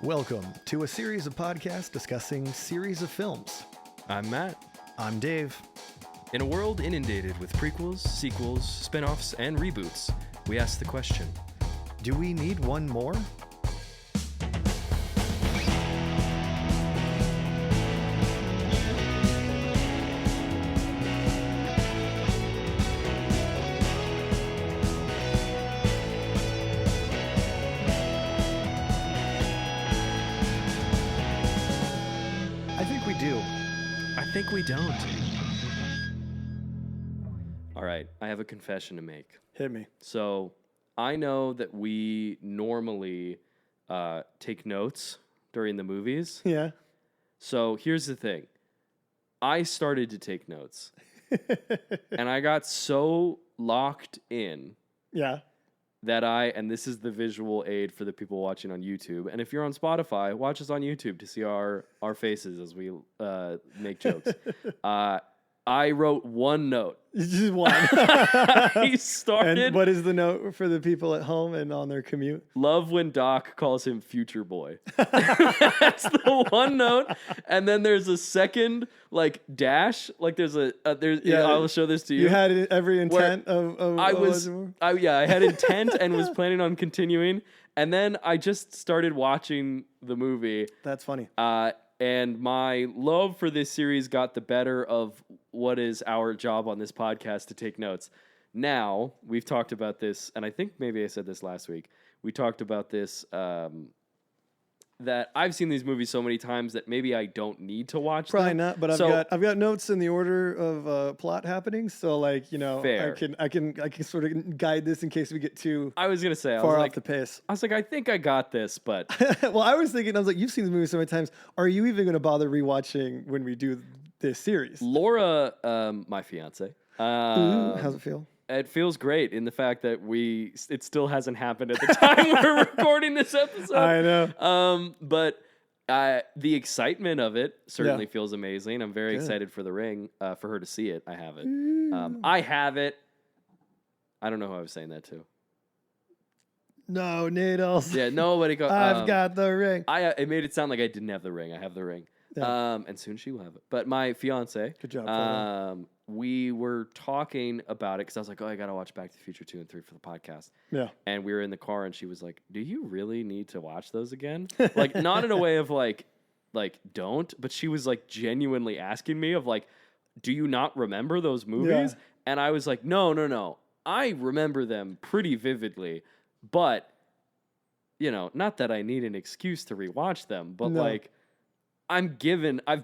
Welcome to a series of podcasts discussing series of films. I'm Matt. I'm Dave. In a world inundated with prequels, sequels, spin-offs, and reboots, we ask the question, Do we need one more? I think we do. I think we don't. All right, I have a confession to make. Hit me. So I know that we normally take notes during the movies. Yeah. So here's the thing. I started to take notes. And I got so locked in Yeah. that and this is the visual aid for the people watching on YouTube. And if you're on Spotify, watch us on YouTube to see our faces as we make jokes. I wrote one note. Just one. He started. And what is the note for the people at home and on their commute? Love when Doc calls him future boy. That's the one note. And then there's a second dash. I'll show this to you. You had every intent of I had intent and was planning on continuing. And then I just started watching the movie. That's funny. And my love for this series got the better of what is our job on this podcast to take notes. Now, we've talked about this, and I think maybe I said this last week. We talked about this, that I've seen these movies so many times that maybe I don't need to watch Probably them. not, but I've got notes in the order of plot happenings, so Fair. I can sort of guide this in case we get too I was going to say, far off the pace. I was like, I think I got this, but... Well, I was like, you've seen the movie so many times. Are you even going to bother rewatching when we do this series? Laura, my fiance... how's it feel? It feels great in the fact that it still hasn't happened at the time we're recording this episode. I know. But the excitement of it certainly feels amazing. I'm very excited for The Ring, for her to see it. I have it. I have it. I don't know who I was saying that to. No needles. Yeah, nobody goes. I've got the ring. It made it sound like I didn't have the ring. I have the ring. Yeah. And soon she will have it. But my fiance. Good job. We were talking about it because I was like, I got to watch Back to the Future 2 and 3 for the podcast. Yeah. And we were in the car and she was like, do you really need to watch those again? Not in a way of don't, but she was genuinely asking me of do you not remember those movies? Yeah. And I was like, no. I remember them pretty vividly, but not that I need an excuse to rewatch them, but No. I've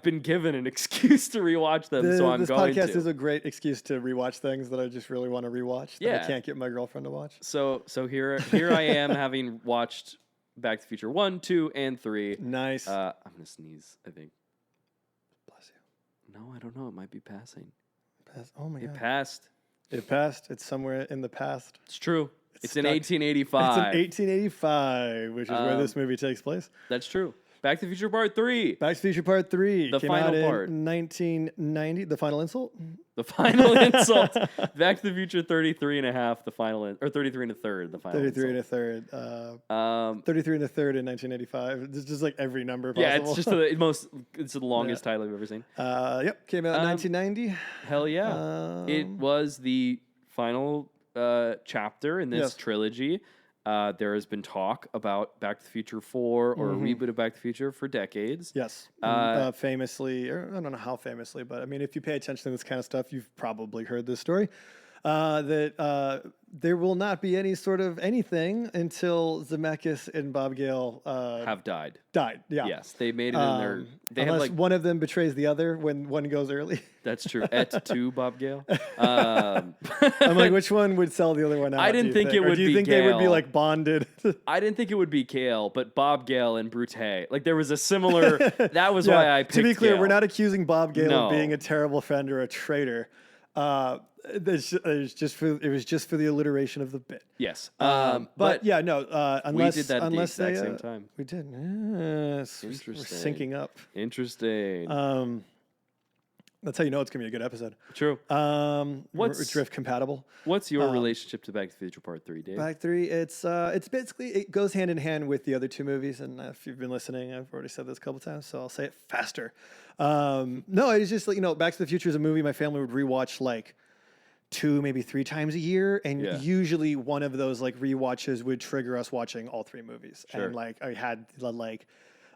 been given an excuse to rewatch them, so I'm going to. This podcast is a great excuse to rewatch things that I just really want to rewatch that I can't get my girlfriend to watch. So here I am having watched Back to the Future 1, 2, and 3. Nice. I'm going to sneeze, I think. Bless you. No, I don't know. It might be passing. Oh my God. It passed. It passed. It's somewhere in the past. It's true. It's in stuck. 1885. It's in 1885, which is where this movie takes place. That's true. Back to the Future Part 3. Back to the Future Part 3 The came final out part. in 1990. The final insult? The final insult. Back to the Future 33 and a half, the final, or 33 and a third, the final 33 and a insult. third. 33 and a third in 1985. It's just every number possible. Yeah, it's just it's the longest title I've ever seen. Yep, came out in 1990. Hell yeah. It was the final chapter in this trilogy. There has been talk about Back to the Future 4 or a reboot of Back to the Future for decades. Yes. Famously, or I don't know how famously, but I mean, if you pay attention to this kind of stuff, you've probably heard this story, that there will not be any sort of anything until Zemeckis and Bob Gale have died. Died, yeah. Yes, they made it in their... They unless one of them betrays the other when one goes early. That's true. Et tu, Bob Gale. I'm like, which one would sell the other one out? I didn't think it would be Gale. Do you think they would be bonded? I didn't think it would be Gale, but Bob Gale and Brute. There was a similar... That was why I picked To be clear, Gale. we're not accusing Bob Gale of being a terrible friend or a traitor. It was just for the alliteration of the bit. Yes. But yeah, no. Unless we did that at the unless exact they, same time. We did. Yes. Interesting. We're syncing up. Interesting. That's how you know it's gonna be a good episode. True. What's drift compatible? What's your relationship to Back to the Future Part 3, Dave? Back 3, it's basically, it goes hand in hand with the other two movies, and if you've been listening, I've already said this a couple times, so I'll say it faster. No, it's just like, Back to the Future is a movie my family would rewatch like 2, maybe 3 times a year, and usually one of those like rewatches would trigger us watching all 3 movies. Sure. And like I had like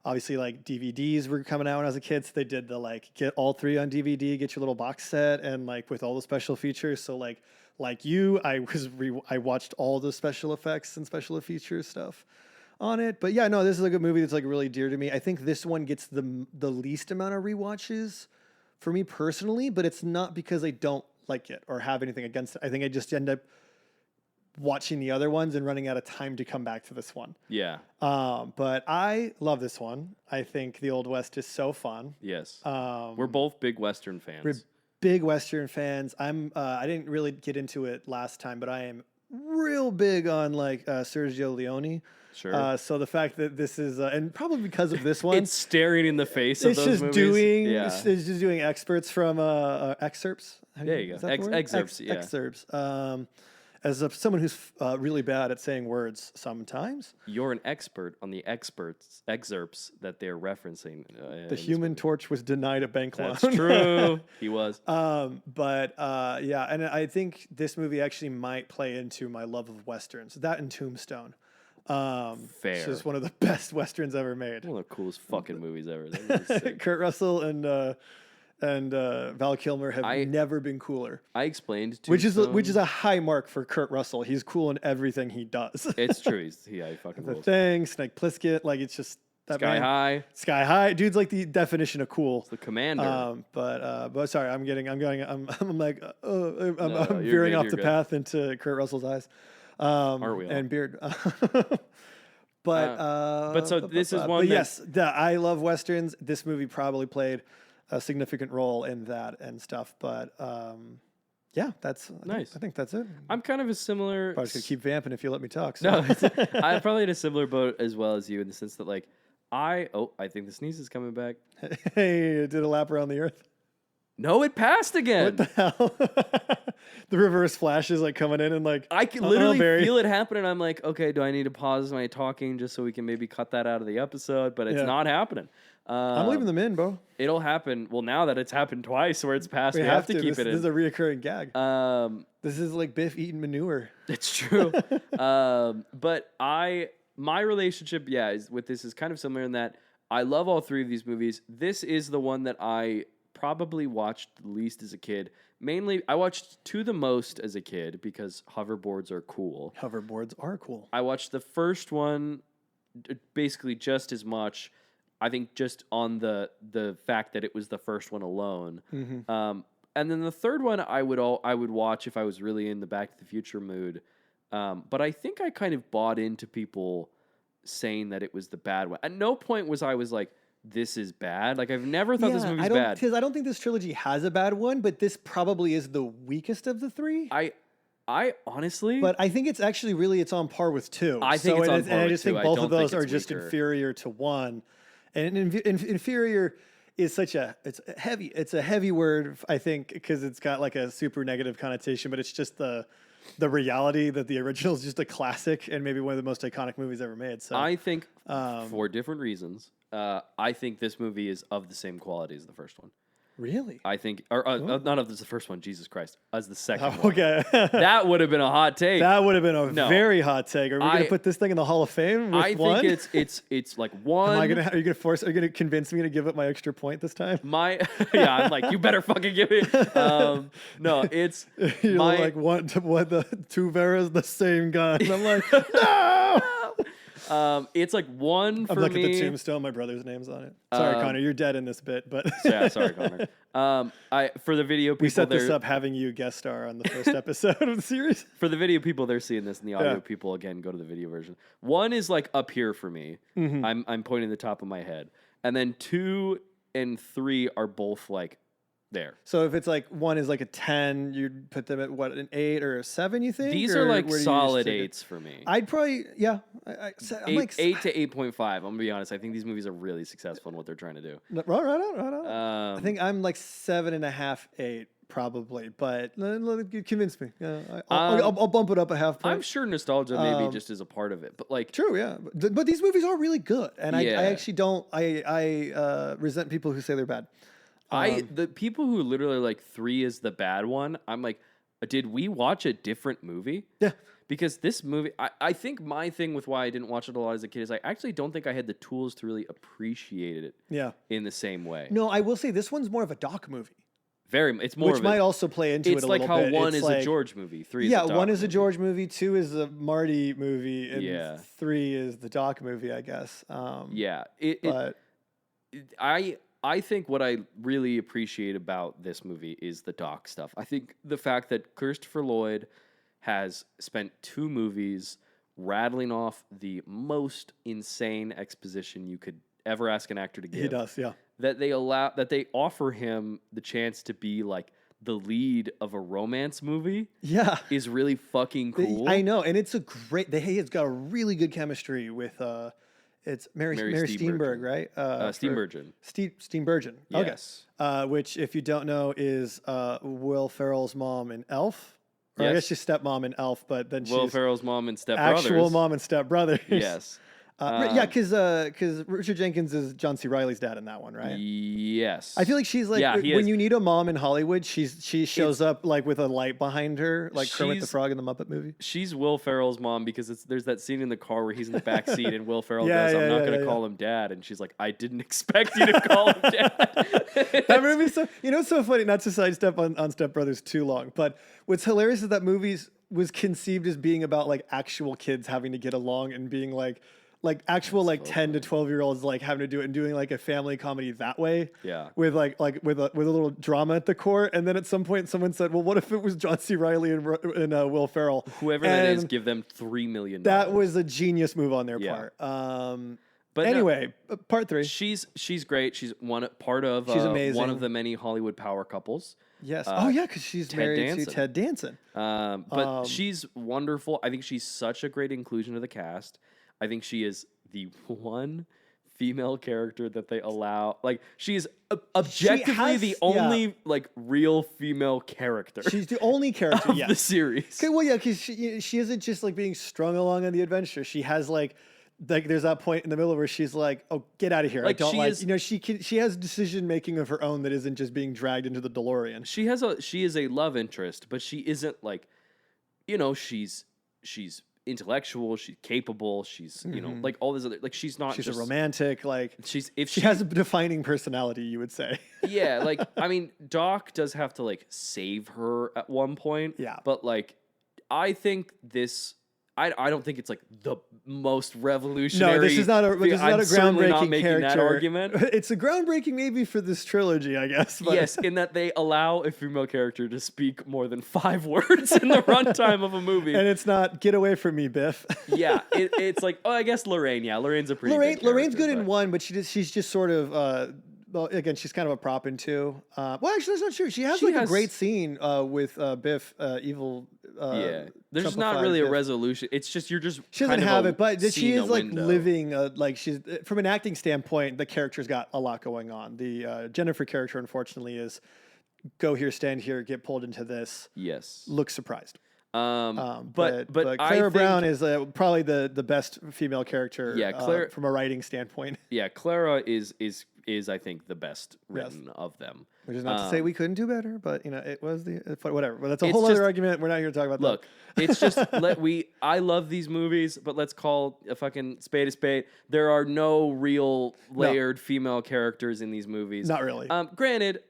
obviously like DVDs were coming out when I was a kid, so they did the like get all 3 on DVD, get your little box set, and like with all the special features. So like you, I watched all the special effects and special features stuff on it. But yeah, no, this is like a movie that's like really dear to me. I think this one gets the least amount of rewatches for me personally, but it's not because I don't like it or have anything against it. I think I just end up watching the other ones and running out of time to come back to this one. Yeah. But I love this one. I think the Old West is so fun. Yes. We're both big Western fans. We're big Western fans. I didn't really get into it last time, but I am real big on like Sergio Leone. Sure. So the fact that this is, and probably because of this one, it's staring in the face of those movies. It's just doing excerpts from excerpts. There you go. Excerpts. Excerpts. As someone who's really bad at saying words sometimes. You're an expert on the excerpts that they're referencing. The Human Torch was denied a bank loan. That's true. He was. But yeah, and I think this movie actually might play into my love of Westerns. That and Tombstone. Fair. It's just one of the best Westerns ever made. One of the coolest fucking movies ever. That was sick. Kurt Russell and Val Kilmer have never been cooler. I explained which is a high mark for Kurt Russell. He's cool in everything he does. It's true. He fucking The rules. Thing, Snake Plissken, like it's just that Sky High. Sky High, dude's like the definition of cool. It's the commander. But sorry, I'm veering good, off you're the good. path into Kurt Russell's eyes. Aren't we all? And beard. But so this is one. But yes, I love Westerns. This movie probably played a significant role in that and stuff. But yeah, that's nice. I think that's it. I'm kind of a similar. Probably just gonna keep vamping if you let me talk. So. No, I'm probably in a similar boat as well as you in the sense that like I think the sneeze is coming back. Hey, it did a lap around the earth. No, it passed again. What the hell? The reverse flash is like coming in and like I can literally feel it happen, and I'm like, okay, do I need to pause my talking just so we can maybe cut that out of the episode? But it's not happening. I'm leaving them in, bro. It'll happen. Well, now that it's happened twice where it's passed, we have to keep it in. This is a reoccurring gag. This is like Biff eating manure. It's true. But my relationship, with this is kind of similar in that I love all 3 of these movies. This is the one that I probably watched the least as a kid. Mainly, I watched 2 the most as a kid because hoverboards are cool. Hoverboards are cool. I watched the first one basically just as much. I think just on the fact that it was the first one alone. Mm-hmm. And then the third one I would watch if I was really in the Back to the Future mood. But I think I kind of bought into people saying that it was the bad one. At no point was I like, this is bad. Like I've never thought this movie's bad. Because I don't think this trilogy has a bad one, but this probably is the weakest of the 3. I honestly, but I think it's actually really it's on par with 2. I think it's on par and I with just 2. think both of those are it's just weaker. inferior to 1. And inferior is it's a heavy word, I think, because it's got like a super negative connotation, but it's just the reality that the original is just a classic and maybe one of the most iconic movies ever made. So I think for different reasons, I think this movie is of the same quality as the first one. Really? I think, or not of the first one, Jesus Christ, as the second one. Okay. That would have been a hot take. That would have been a very hot take. Are we going to put this thing in the Hall of Fame with one? I think it's like one. Are you going to convince me to give it my extra point this time? I'm like, you better fucking give it. No, it's You're like, what the 2 Veras, the same gun. And I'm like, no! It's like one for I'm looking me. at the tombstone. My brother's name's on it. Sorry, Connor, you're dead in this bit, but yeah, sorry, Connor. For the video people, we set this up having you guest star on the first episode of the series. For the video people, they're seeing this, and the audio people, again, go to the video version. 1 is like up here for me. Mm-hmm. I'm pointing the top of my head, and then 2 and 3 are both like There. So if it's like one is like a 10, you'd put them at what, an 8 or a 7, you think? These Or are like where do you solid stick it? 8s for me. I'd probably, yeah. I'm like, 8 to 8.5. I'm gonna be honest. I think these movies are really successful in what they're trying to do. right on. I think I'm like 7.5, 8 probably, but convince me. I'll bump it up a half point. I'm sure nostalgia maybe just is a part of it, but like True, yeah. But these movies are really good, and I Yeah. actually don't. I resent people who say they're bad. the people who literally are like 3 is the bad one. I'm like, did we watch a different movie? Yeah. Because this movie, I think my thing with why I didn't watch it a lot as a kid is I actually don't think I had the tools to really appreciate it Yeah. in the same way. No, I will say this one's more of a doc movie, It's more which of might a, also play into it it's a like little how bit. 1 It's is like, a George movie, 3 is yeah, a doc 1 is a movie. George movie, 2 is a Marty movie, and Yeah. 3 is the doc movie, I guess. Yeah. But I think what I really appreciate about this movie is the doc stuff. I think the fact that Christopher Lloyd has spent 2 movies rattling off the most insane exposition you could ever ask an actor to give. he does, yeah. That they offer him the chance to be like the lead of a romance movie Yeah. is really fucking cool. I know, and it's a great. He's got a really good chemistry with. It's Mary Steenburgen, right? Steenburgen. Steenburgen. Okay. Yes. Which, if you don't know, is Will Ferrell's mom in Elf. Or I Yes. guess she's stepmom in Elf, but then Will she's Ferrell's mom and Step Brothers. actual mom and stepbrother. Yes. Yeah, because Richard Jenkins is John C. Reilly's dad in that one, right? Yes. I feel like she's like Yeah, he when is. you need a mom in Hollywood, she shows up like with a light behind her, like Kermit the She's- Frog in the Muppet movie. She's Will Ferrell's mom because there's that scene in the car where he's in the back seat and Will Ferrell Yeah, goes, "I'm yeah, not yeah, going to yeah, call him dad," and she's like, "I didn't expect you to call him dad." That movie's so it's so funny. Not to sidestep on Step Brothers too long, but what's hilarious is that movie was conceived as being about like actual kids having to get along and being like actual like 10 to 12-year-olds like having to do it and doing like a family comedy that way. Yeah. With with a little drama at the core, and then at some point someone said, "Well, what if it was John C. Reilly and Will Ferrell?" Whoever that is, And give them $3 million. that was a genius move on their Yeah. part. But no, anyway, part 3. she's great. She's part of She's amazing. one of the many Hollywood power couples. Yes. yeah, because she's Ted married Danson. to Ted Danson. But she's wonderful. I think she's such a great inclusion to the cast. I think she is the one female character that they allow. Like, she's objectively has- the only like real female character She's the only character. of Yes. the series. Okay, well, yeah, because she isn't just like being strung along on the adventure. She has like there's that point in the middle where she's like, "Oh, get out of here! Like, I don't she like." is- She has decision making of her own that isn't just being dragged into the DeLorean. She is a love interest, but she isn't like, she's intellectual, she's capable, she's like all this other, like she's not She's just a romantic. Like she she has a defining personality, you would say. yeah, like I mean, Doc does have to like save her at one point. Yeah. But like, I think this. I don't think it's like the most revolutionary. No, this is not a I'm certainly not groundbreaking making character. that argument. It's a groundbreaking maybe for this trilogy, I guess. But Yes, in that they allow a female character to speak more than 5 words in the runtime of a movie. and it's not "Get away from me, Biff." Yeah, it's like, I guess Lorraine. Yeah, Lorraine's a pretty. good Lorraine's good character, in 1, but she's just sort of. Well, again, she's kind of a prop in 2. Well, actually, that's not true. She has a great scene with Biff, evil. Yeah, there's just not Trumpified really a Biff. resolution. It's just you're just. She doesn't have it, but she seeing is a like window. living. Like she's from an acting standpoint, the character's got a lot going on. The Jennifer character, unfortunately, is go here, stand here, get pulled into this. Yes. Look surprised. But Clara Brown is probably the best female character. Yeah, Claire- from a writing standpoint. Yeah, Clara is I think the best written of them. Which is not to say we couldn't do better, but it was whatever. But that's a It's whole just- other argument. We're not here to talk about Look, it's just I love these movies, but let's call a fucking spade a spade. There are no real layered female characters in these movies. Not really. Granted,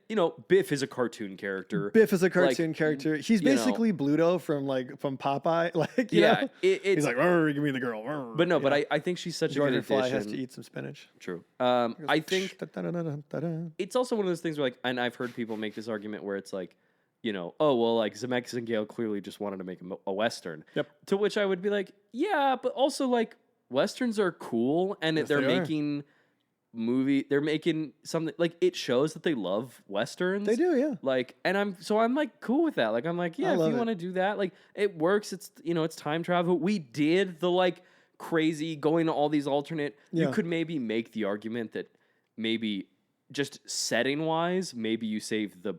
Biff is a cartoon character. Biff is a cartoon character. He's you know. basically Bluto from Popeye. Like you Yeah, know? it's He's like, "Arr, give me the girl. Arr." but no, Yeah. but I think she's such a Jordan good Fly addition. has to eat some spinach. True. I think Da-da-da-da-da-da. it's also one of those things where and I've heard people make this argument where it's like, oh well, like Zemeckis and Gale clearly just wanted to make a western. Yep. To which I would be like, yeah, but also like westerns are cool, and Yes, they're they are. making movie. They're making something like it shows that they love westerns. They do, yeah. Like, and I'm like cool with that. Like, I'm like, yeah, if love you it. want to do that, like, it works. It's it's time travel. We did the like crazy going to all these alternate. You Yeah. could maybe make the argument that maybe just setting wise, maybe you save the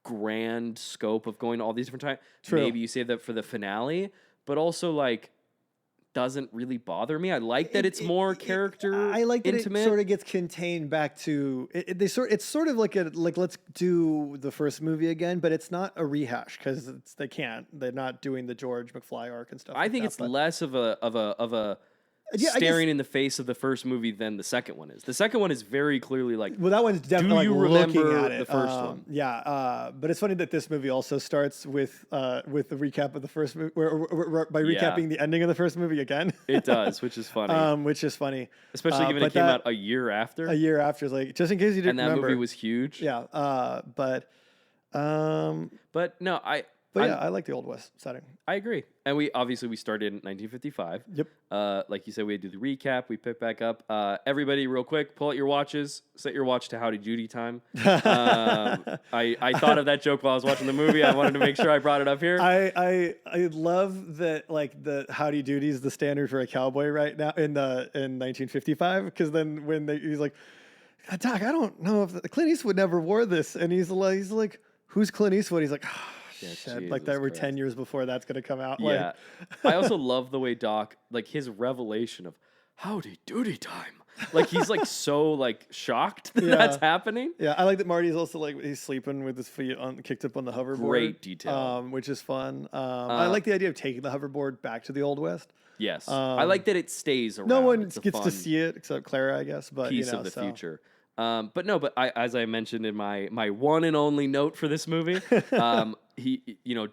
grand scope of going to all these different times. True. Maybe you save that for the finale, but also like doesn't really bother me. I like that it's more character. I like that intimate. it sort of gets contained back to it's sort of like let's do the first movie again, but it's not a rehash because they're not doing the George McFly arc and stuff. I think it's less of a Yeah, I staring in the face of the first movie than the second one is. The second one is very clearly like, Well, that one's definitely you like looking remember at it. the first one? Yeah, but it's funny that this movie also starts with the recap of the first movie, by recapping the ending of the first movie again. it does, which is funny. Which is funny, Especially given it but came that- out a year after. a year after. It's like just in case you didn't and that remember. movie was huge. yeah, but no, I like the Old West setting. I agree. And we started in 1955. Yep. Like you said, we had to do the recap. We picked back up. Everybody, real quick, pull out your watches. Set your watch to Howdy Doody time. I thought of that joke while I was watching the movie. I wanted to make sure I brought it up here. I love that like the Howdy Doody is the standard for a cowboy right now in 1955 because then when he's like, Doc, I don't know if Clint Eastwood never wore this, and he's like, who's Clint Eastwood? He's like, Yeah, shit, like Jesus that we're Christ. 10 years before that's gonna come out. Yeah. I also love the way Doc, like his revelation of Howdy Doody time. Like he's like so like shocked that Yeah. that's happening. Yeah, I like that Marty's also like he's sleeping with his feet kicked up on the hoverboard. Great detail. Which is fun. I like the idea of taking the hoverboard back to the Old West. Yes. I like that it stays around. No one It's a gets to fun see it except Clara, I guess. But piece of the future. But as I mentioned in my one and only note for this movie,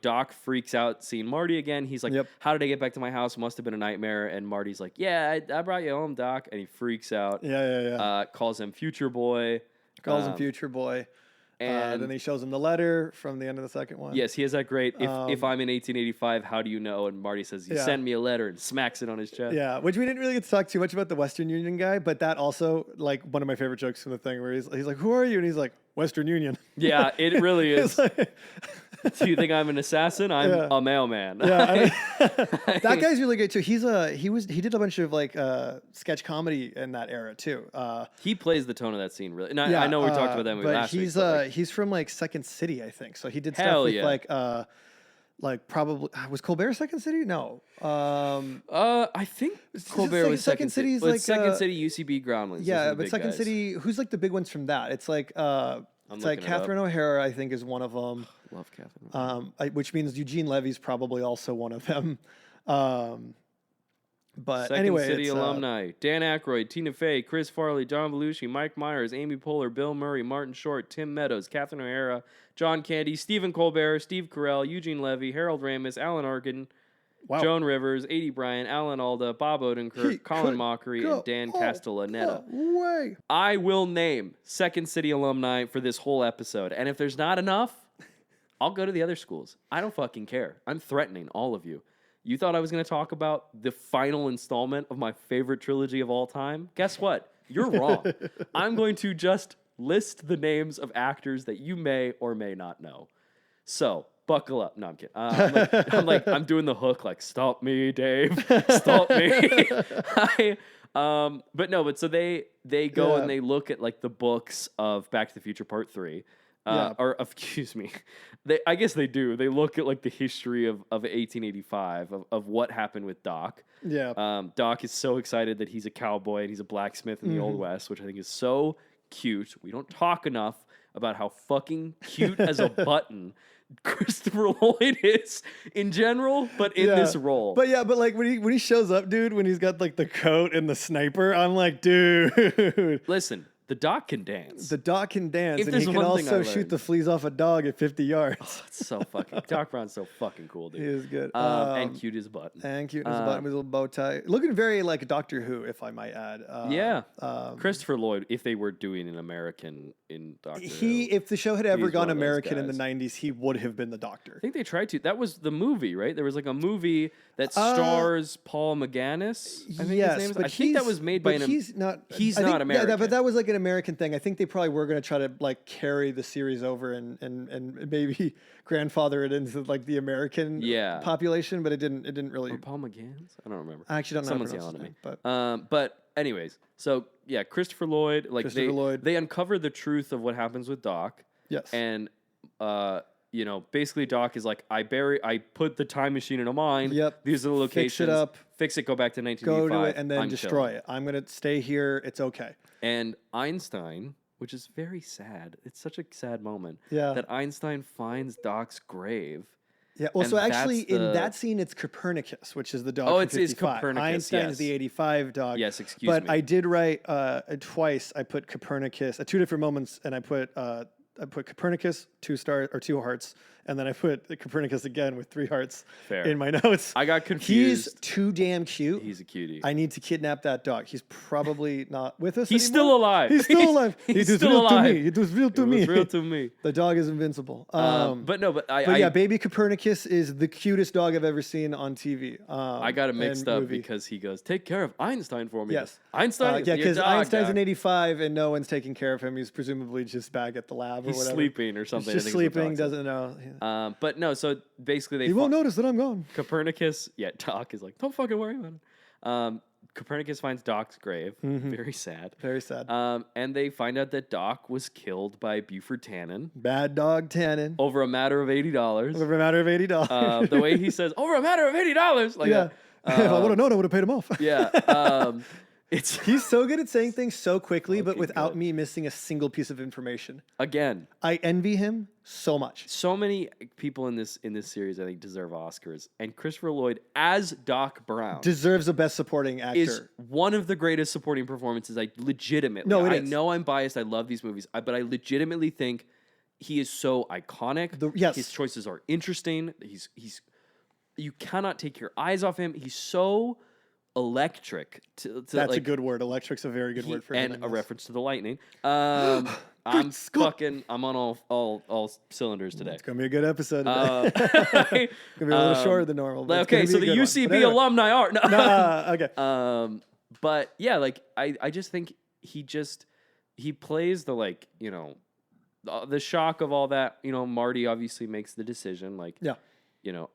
Doc freaks out seeing Marty again. He's like, Yep. how did I get back to my house? Must have been a nightmare. And Marty's like, yeah, I brought you home, Doc. And he freaks out. Yeah. Calls him Future Boy. Calls him Future Boy. And then he shows him the letter from the end of the second one. yes, he has that great, if I'm in 1885, how do you know? And Marty says, you sent me a letter and smacks it on his chest. Yeah, which we didn't really get to talk too much about the Western Union guy, but that also, like, one of my favorite jokes from the thing where he's like, who are you? And he's like, Western Union. Yeah, it really is. It's like, Do you think I'm an assassin? I'm a mailman. yeah, I mean, that guy's really good too. He did a bunch of like sketch comedy in that era too. He plays the tone of that scene really. And I know we talked about that movie but last he's week. he's from like Second City, I think. So he did Hell stuff with yeah. like probably was Colbert Second City? No. I think Colbert was Second Second City. City's But like, Second City, UCB Groundlings. those are Yeah, the but big Second guys. City, who's like the big ones from that? It's like looking it Catherine O'Hara, I think, is one of them. Love Catherine. Which means Eugene Levy's probably also one of them. But Second anyway, City it's, alumni: Dan Aykroyd, Tina Fey, Chris Farley, John Belushi, Mike Myers, Amy Poehler, Bill Murray, Martin Short, Tim Meadows, Catherine O'Hara, John Candy, Stephen Colbert, Steve Carell, Eugene Levy, Harold Ramis, Alan Arkin, wow. Joan Rivers, Adie Bryant, Alan Alda, Bob Odenkirk, He Colin could Mockery, go and Dan all Castellaneta. the way. I will name Second City alumni for this whole episode. And if there's not enough, I'll go to the other schools. I don't fucking care. I'm threatening all of you. You thought I was going to talk about the final installment of my favorite trilogy of all time? Guess what? You're wrong. I'm going to just list the names of actors that you may or may not know. So, buckle up. No, I'm kidding. I'm doing the hook like, stop me, Dave. Stop me. But so they go and they look at like the books of Back to the Future Part 3. Or excuse me, I guess they do. They look at like the history of 1885 of what happened with Doc. Yeah. Doc is so excited that he's a cowboy and he's a blacksmith in the Old West, which I think is so cute. We don't talk enough about how fucking cute as a button Christopher Lloyd is in general, but in this role. But like when he shows up, dude, when he's got like the coat and the sniper, I'm like, dude. Listen, The Doc can dance. The Doc can dance, If and he there's can one thing I also shoot learned. the fleas off a dog at 50 yards. Oh, it's so fucking Doc Brown's so fucking cool, dude. He is good. And cute as a button. And cute as a button with a little bow tie. Looking very like Doctor Who, if I might add. Christopher Lloyd, if they were doing an American in Doctor Who. If the show had ever He's gone one of those American in the guys. 90s, he would have been the Doctor. I think they tried to. That was the movie, right? There was like a movie that stars Paul McGannis. I think his name is. but I think that was made by an. he's not. He's I think, not American. Yeah, but that was like an American thing. I think they probably were going to try to like carry the series over and maybe grandfather it into like the American population, but it didn't really. Or Paul McGannis? I don't remember. I actually don't know. Someone's how to pronounce yelling at his me. name, But anyways, so yeah, Christopher Lloyd. Like Christopher Lloyd. they uncover the truth of what happens with Doc. Yes. And basically Doc is like, I put the time machine in a mine. Yep. These are the locations. Fix it up. Fix it. Go back to go 1985. to it and then I'm destroy chilling. it. I'm gonna stay here. It's okay. And Einstein, which is very sad. It's such a sad moment. Yeah. That Einstein finds Doc's grave. Yeah. Well, And so actually, that's in the- that scene, it's Copernicus, which is the dog. Oh, from it's 55. Copernicus, Einstein yes. is the 85 dog. Yes, excuse but me. I did write twice. I put Copernicus at two different moments, and I put Copernicus 2 stars or 2 hearts, and then I put Copernicus again with 3 hearts Fair. in my notes. I got confused. He's too damn cute. He's a cutie. I need to kidnap that dog. He's probably not with us. He's anymore. still alive. He's still alive. He's it was still real alive. to me. It was real to It me. was real to me. The dog is invincible. But yeah, baby Copernicus is the cutest dog I've ever seen on TV. I got it mixed and up movie. because he goes, "Take care of Einstein for me." Yes. Einstein. Yeah, because because Einstein's in 85 and no one's taking care of him. He's presumably just back at the lab or He's whatever. sleeping or something. He's I just think is what sleeping, Doc said. doesn't know. But no, so basically they He won't notice that I'm gone. Copernicus. Yeah, Doc is like, "Don't fucking worry about it." Copernicus finds Doc's grave. Mm-hmm. Very sad. Very sad. And they find out that Doc was killed by Buford Tannen Mad Dog Tannen. over a matter of $80. Over a matter of $80. The way he says, "Over a matter of $80," like yeah. that. If I would have known, I would have paid him off. Yeah. It's He's so good at saying things so quickly, but Fucking without good. me missing a single piece of information. again, I envy him so much. so many people in this series I think deserve Oscars, and Christopher Lloyd as Doc Brown Deserves a Best Supporting Actor. is one of the greatest supporting performances. I legitimately, No, it I is. know I'm biased. I love these movies, but I legitimately think he is so iconic. Yes. His choices are interesting. He's you cannot take your eyes off him. He's so electric. That's like, a good word. Electric's a very good word for him. and in a this. reference to the lightning. I'm Scott. I'm on all cylinders today. It's gonna be a good episode. Today. Uh, It's gonna be a little shorter than normal. But it's okay, gonna be so a the good one. UCB But anyway. alumni are no. Okay. But yeah, like I just think he plays the like the shock of all that. Marty obviously makes the decision like Yeah.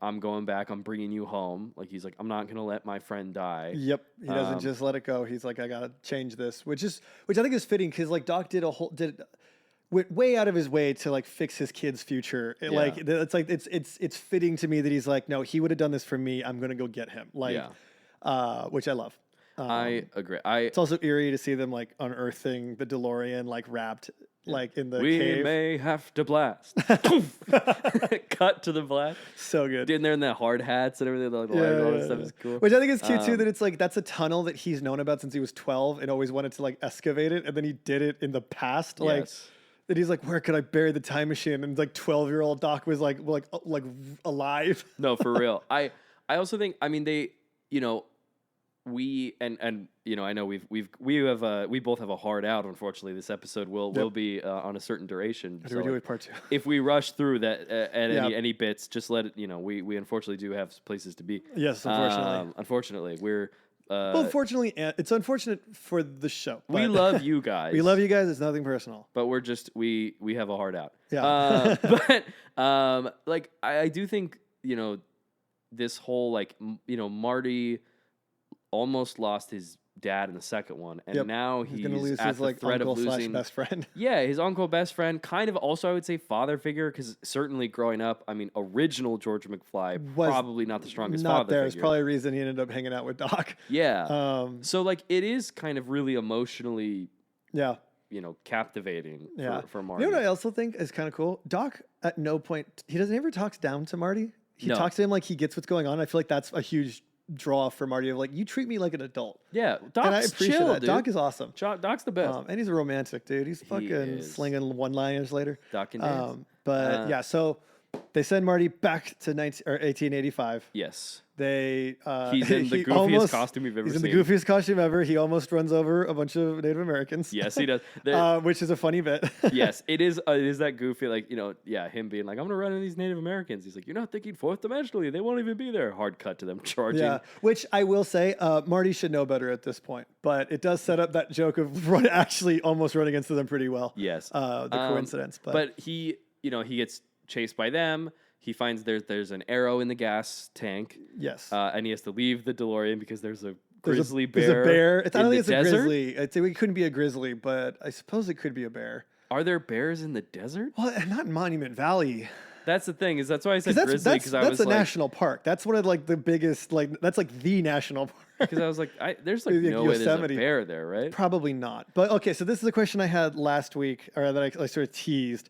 I'm going back. I'm bringing you home. Like he's like I'm not gonna let my friend die. Yep. He doesn't just let it go. He's like, I gotta change this, which I think is fitting because like Doc went way out of his way to like fix his kid's future. It's fitting to me that he's like, no, he would have done this for me. I'm gonna go get him. Like, which I love. I agree. It's also eerie to see them like unearthing the DeLorean like wrapped like in the We cave. may have to blast. Cut to the blast. So good. In there in the hard hats and everything, like the lights, all that stuff is cool. Which I think is cute too. That it's like that's a tunnel that he's known about since he was 12 and always wanted to like excavate it, and then he did it in the past. Like Yes. that he's like, where could I bury the time machine? And like 12-year-old Doc was like alive. No, for real. I also think they we and I know we both have a hard out. Unfortunately, this episode will be on a certain duration. What do we do with part 2? If we rush through that at Yeah. any bits, just let it. We unfortunately do have places to be. Yes, unfortunately. Unfortunately, we're. Well, fortunately, it's unfortunate for the show. We but love you guys. we love you guys. It's nothing personal. But we're just we have a hard out. Yeah. But like I do think this whole like Marty almost lost his dad in the second one, and Yep. now He's gonna lose at his the like threat uncle of losing. / best friend. Yeah, his uncle, best friend, kind of also I would say father figure because certainly growing up, original George McFly Was probably not the strongest Not father there. figure. It's probably a reason he ended up hanging out with Doc. Yeah. So like it is kind of really emotionally Yeah. captivating Yeah. for Marty. You know what I also think is kind of cool? Doc at no point he doesn't ever talks down to Marty. He No. talks to him like he gets what's going on. I feel like that's a huge draw for Marty of like, you treat me like an adult. Yeah, And Doc's I appreciate chill, that. dude. Doc is awesome. Doc's the best. And he's a romantic dude. He's fucking is. slinging one-liners later. Doc and Dave. But yeah, so they send Marty back to 1885. Yes. They He's in the goofiest costume we've ever He's in seen. the goofiest costume ever. He almost runs over a bunch of Native Americans. Yes, he does. Which is a funny bit. Yes, it is. It is that goofy, like, him being like, "I'm gonna run into these Native Americans." He's like, "You're not thinking fourth dimensionally. They won't even be there." Hard cut to them charging. Yeah, which I will say, Marty should know better at this point, but it does set up that joke of actually almost running into them pretty well. Yes, the coincidence. But he gets chased by them. He finds there's an arrow in the gas tank. Yes, and he has to leave the DeLorean because there's a grizzly bear. There's a bear. I don't think it's desert? a grizzly. It couldn't be a grizzly, but I suppose it could be a bear. Are there bears in the desert? Well, not in Monument Valley. That's the thing. That's why I said grizzly, because I was that's a like, national park. That's one of like the biggest, that's like the national park. Because I was like, there's like no way there's a bear there, right? Probably not. But okay, so this is a question I had last week, or that I sort of teased.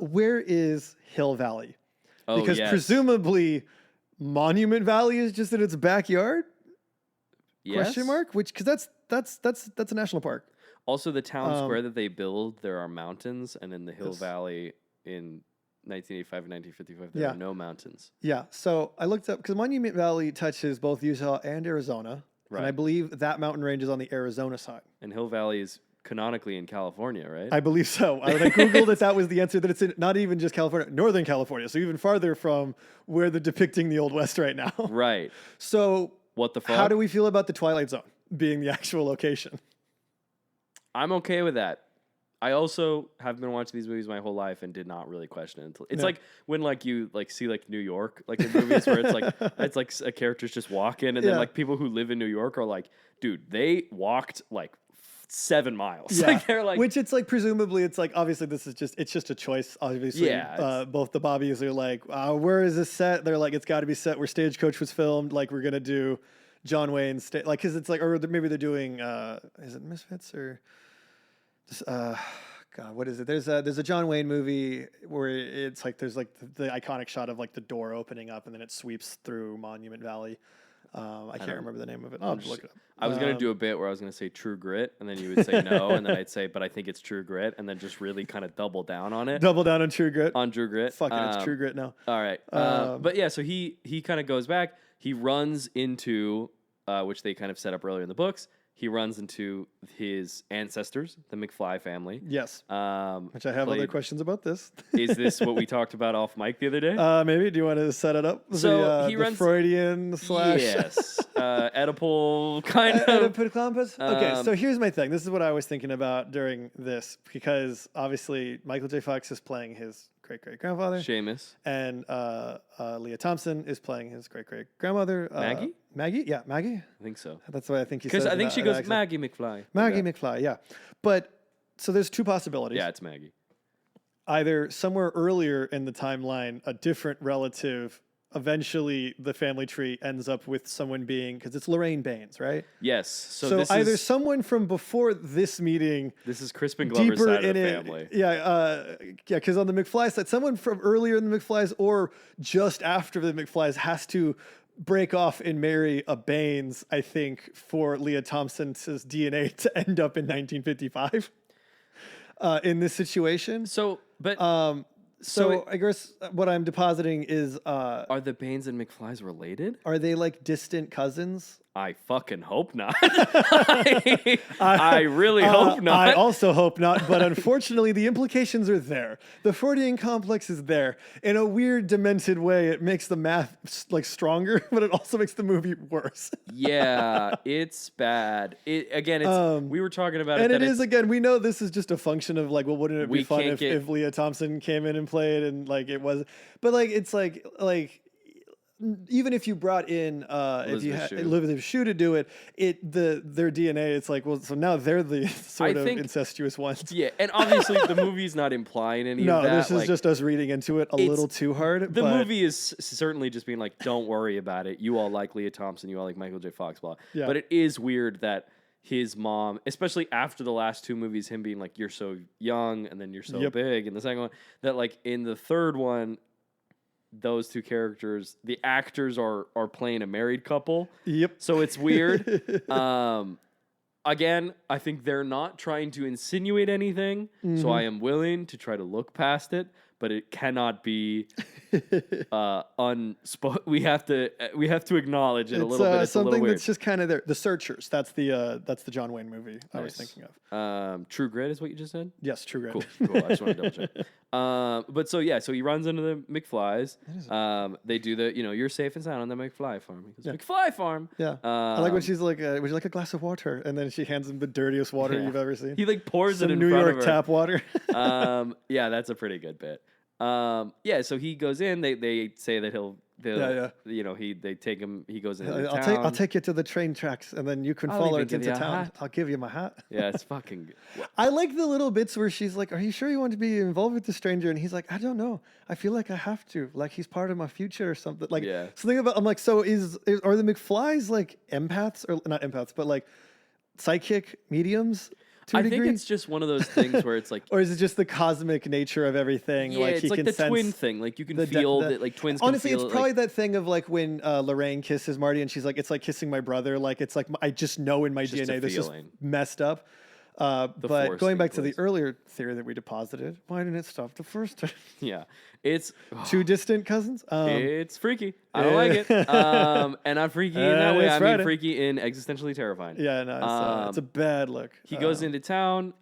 Where is Hill Valley? Oh, because yes. presumably Monument Valley is just in its backyard? Yes. Question mark? Because that's a national park. Also, the town square that they build, there are mountains, and in the Hill Valley in 1985 and 1955, there are no mountains. Yeah. So I looked up because Monument Valley touches both Utah and Arizona, and I believe that mountain range is on the Arizona side. And Hill Valley is canonically in California, right? I believe so. When I googled it, that was the answer. That it's in not even just California, Northern California, so even farther from where they're depicting the Old West right now. Right. So what the fuck? How do we feel about the Twilight Zone being the actual location? I'm okay with that. I also have been watching these movies my whole life and did not really question it until it's like when you see New York, like in movies where it's like a character's just walking and then like people who live in New York are like, dude, they walked like 7 miles. Yeah. Like they're like, which it's like presumably it's like obviously it's just a choice. Obviously, both the Bobbies are like, where is this set? They're like, it's got to be set where Stagecoach was filmed. Like we're gonna do John Wayne's because it's like, or maybe they're doing is it Misfits or just God, what is it? There's a John Wayne movie where it's like there's like the iconic shot of like the door opening up and then it sweeps through Monument Valley. I can't remember the name of it. I'll just look it up. I was going to do a bit where I was going to say True Grit, and then you would say no, and then I'd say, but I think it's True Grit, and then just really kind of double down on it. Double down on True Grit. On True Grit. Fuck it, it's True Grit now. All right. But yeah, so he kind of goes back. He runs into, which they kind of set up earlier in the books, he runs into his ancestors, the McFly family. Yes. Which I have other questions about this. Is this what we talked about off mic the other day? Maybe. Do you want to set it up? So he runs Freudian / yes, Oedipal kind of. Oedipus. Okay, so here's my thing. This is what I was thinking about during this because obviously Michael J. Fox is playing his great-great-grandfather. Seamus. And Leah Thompson is playing his great-great-grandmother. Maggie? Maggie? Yeah, Maggie? I think so. That's what I think he says. Because I think she goes, Maggie McFly. Maggie McFly, yeah. But, so there's two possibilities. Yeah, it's Maggie. Either somewhere earlier in the timeline, a different relative, eventually the family tree ends up with someone being, because it's Lorraine Baines, right? Yes. So this either is, someone from before this meeting. This is Crispin Glover's side of the family. Yeah, because on the McFly side, someone from earlier in the McFlys or just after the McFlys has to break off and marry a Baines, I think, for Leah Thompson's DNA to end up in 1955 in this situation. So I guess what I'm depositing is... are the Baines and McFlys related? Are they like distant cousins? I fucking hope not. I really hope not. I also hope not, but unfortunately the implications are there. The Freudian complex is there. In a weird, demented way, it makes the math like stronger, but it also makes the movie worse. Yeah, it's bad. We were talking about it. And it is, again, we know this is just a function of like, well, wouldn't it be fun if Leah Thompson came in and played and like it was, but like, it's like, even if you brought in if you had Elizabeth Shue to do it, their DNA, it's like, well, so now they're the sort of incestuous ones. Yeah, and obviously the movie's not implying any of that. No, this is just us reading into it a little too hard. The movie is certainly just being like, don't worry about it. You all like Leah Thompson, you all like Michael J. Fox, blah. Yeah. But it is weird that his mom, especially after the last two movies, him being like, you're so young and then you're so big in the second one, that like in the third one, those two characters, the actors are playing a married couple. Yep. So it's weird. Again, I think they're not trying to insinuate anything, so I am willing to try to look past it, but it cannot be we have to acknowledge it a little bit. It's something a little weird. that's just kind of there. The Searchers. That's the John Wayne movie I was thinking of. True Grit is what you just said? Yes, True Grit. Cool. I just want to double check. But so he runs into the McFlys. They do the, you're safe and sound on the McFly farm. He goes, McFly farm. Yeah. I like when she's like, would you like a glass of water? And then she hands him the dirtiest water you've ever seen. He like pours it in New front York of her. tap water. Yeah, that's a pretty good bit. So he goes in. They say that they take him. He goes into town. I'll take you to the train tracks, and then you can follow it into town. I'll give you my hat. Yeah, it's fucking good. I like the little bits where she's like, "Are you sure you want to be involved with the stranger?" And he's like, "I don't know. I feel like I have to. Like he's part of my future or something." Like something about. I'm like, so are the McFlys like empaths or not empaths, but like psychic mediums? I think it's just one of those things where it's like, or is it just the cosmic nature of everything? Yeah, like it's like the twin thing. Like you can feel that, like twins. Honestly, it's probably like, that thing of like when Lorraine kisses Marty, and she's like, "It's like kissing my brother." Like it's like I just know in my DNA this is messed up. But going back to the earlier theory that we deposited, why didn't it stop the first time? Yeah, it's two distant cousins. It's freaky. I don't like it. And not freaky in that way. I mean freaky in existentially terrifying. Yeah, no, it's a bad look. He goes into town.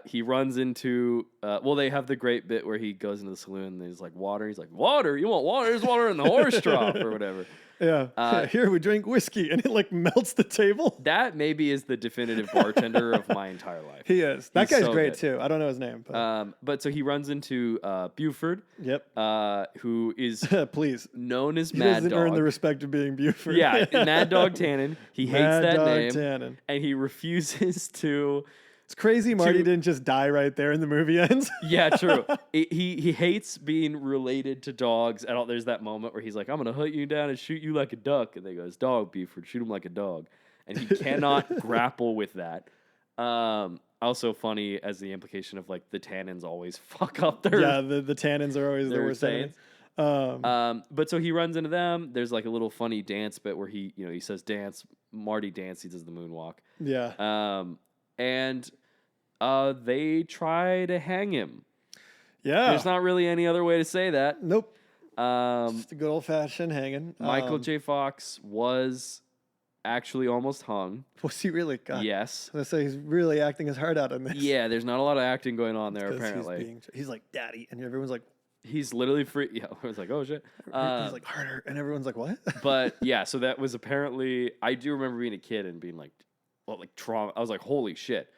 He runs into. They have the great bit where he goes into the saloon and he's like, "Water." He's like, "Water? You want water? There's water in the horse trough or whatever." Yeah. Here we drink whiskey, and it like melts the table. That maybe is the definitive bartender of my entire life. He is. That guy's so great too. I don't know his name. But so he runs into Buford. Yep. Who is please known as Mad Dog. He doesn't earn the respect of being Buford. Yeah, Mad Dog Tannen. He hates that name. Tannen. And he refuses to. It's crazy Marty didn't just die right there and the movie ends. Yeah, true. He hates being related to dogs at all. There's that moment where he's like, "I'm going to hunt you down and shoot you like a duck." And they go, "It's dog, Buford. Shoot him like a dog." And he cannot grapple with that. Also funny as the implication of like the Tannens always fuck up their... Yeah, the Tannens are always the worst enemies. But so he runs into them. There's like a little funny dance bit where he says dance. Marty dance. He does the moonwalk. Yeah. And they try to hang him. Yeah. There's not really any other way to say that. Nope. Just a good old-fashioned hanging. Michael J. Fox was actually almost hung. Was he really? God. Yes. So he's really acting his heart out in this. Yeah, there's not a lot of acting going on there, apparently. He's like, "Daddy," and everyone's like... He's literally free. Yeah, I was like, "Oh, shit." He's like, "Harder," and everyone's like, "What?" But, yeah, so that was apparently... I do remember being a kid and being like, trauma. I was like, holy shit.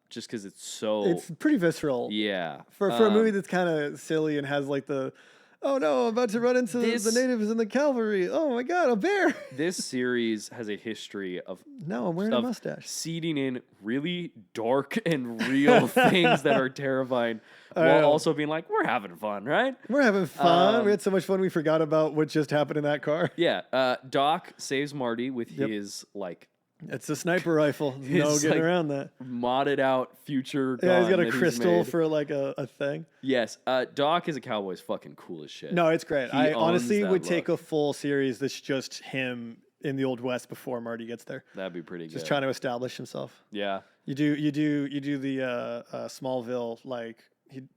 Just because it's pretty visceral. Yeah. For a movie that's kind of silly and has like the, "Oh no, I'm about to run into the natives and the cavalry. Oh my God, a bear." This series has a history of now I'm wearing a mustache, seeding in really dark and real things that are terrifying, while also being like, we're having fun, right? We're having fun. We had so much fun we forgot about what just happened in that car. Yeah. Doc saves Marty with his like... It's a sniper rifle. No getting around that. Modded out future gun. Yeah, he's got a crystal for like a thing. Yes. Doc as a cowboy is fucking cool as shit. No, it's great. I honestly would take a full series that's just him in the Old West before Marty gets there. That'd be pretty good. Just trying to establish himself. Yeah. You do the Smallville, like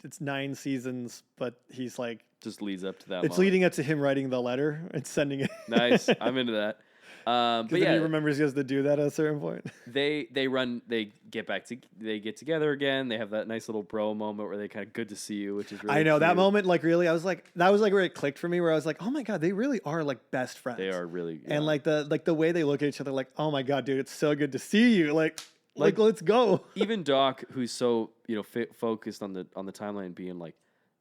it's 9 seasons, but he's like just leads up to that. It's leading up to him writing the letter and sending it. Nice. I'm into that. But then he remembers he has to do that at a certain point. They get together again. They have that nice little bro moment where they kind of good to see you, which is really I know cute. that moment. Like really, I was like, that was like where it clicked for me. Where I was like, oh my God, they really are like best friends. They are really, and like the way they look at each other, like, oh my God, dude, it's so good to see you. Like let's go. Even Doc, who's so focused on the timeline, being like,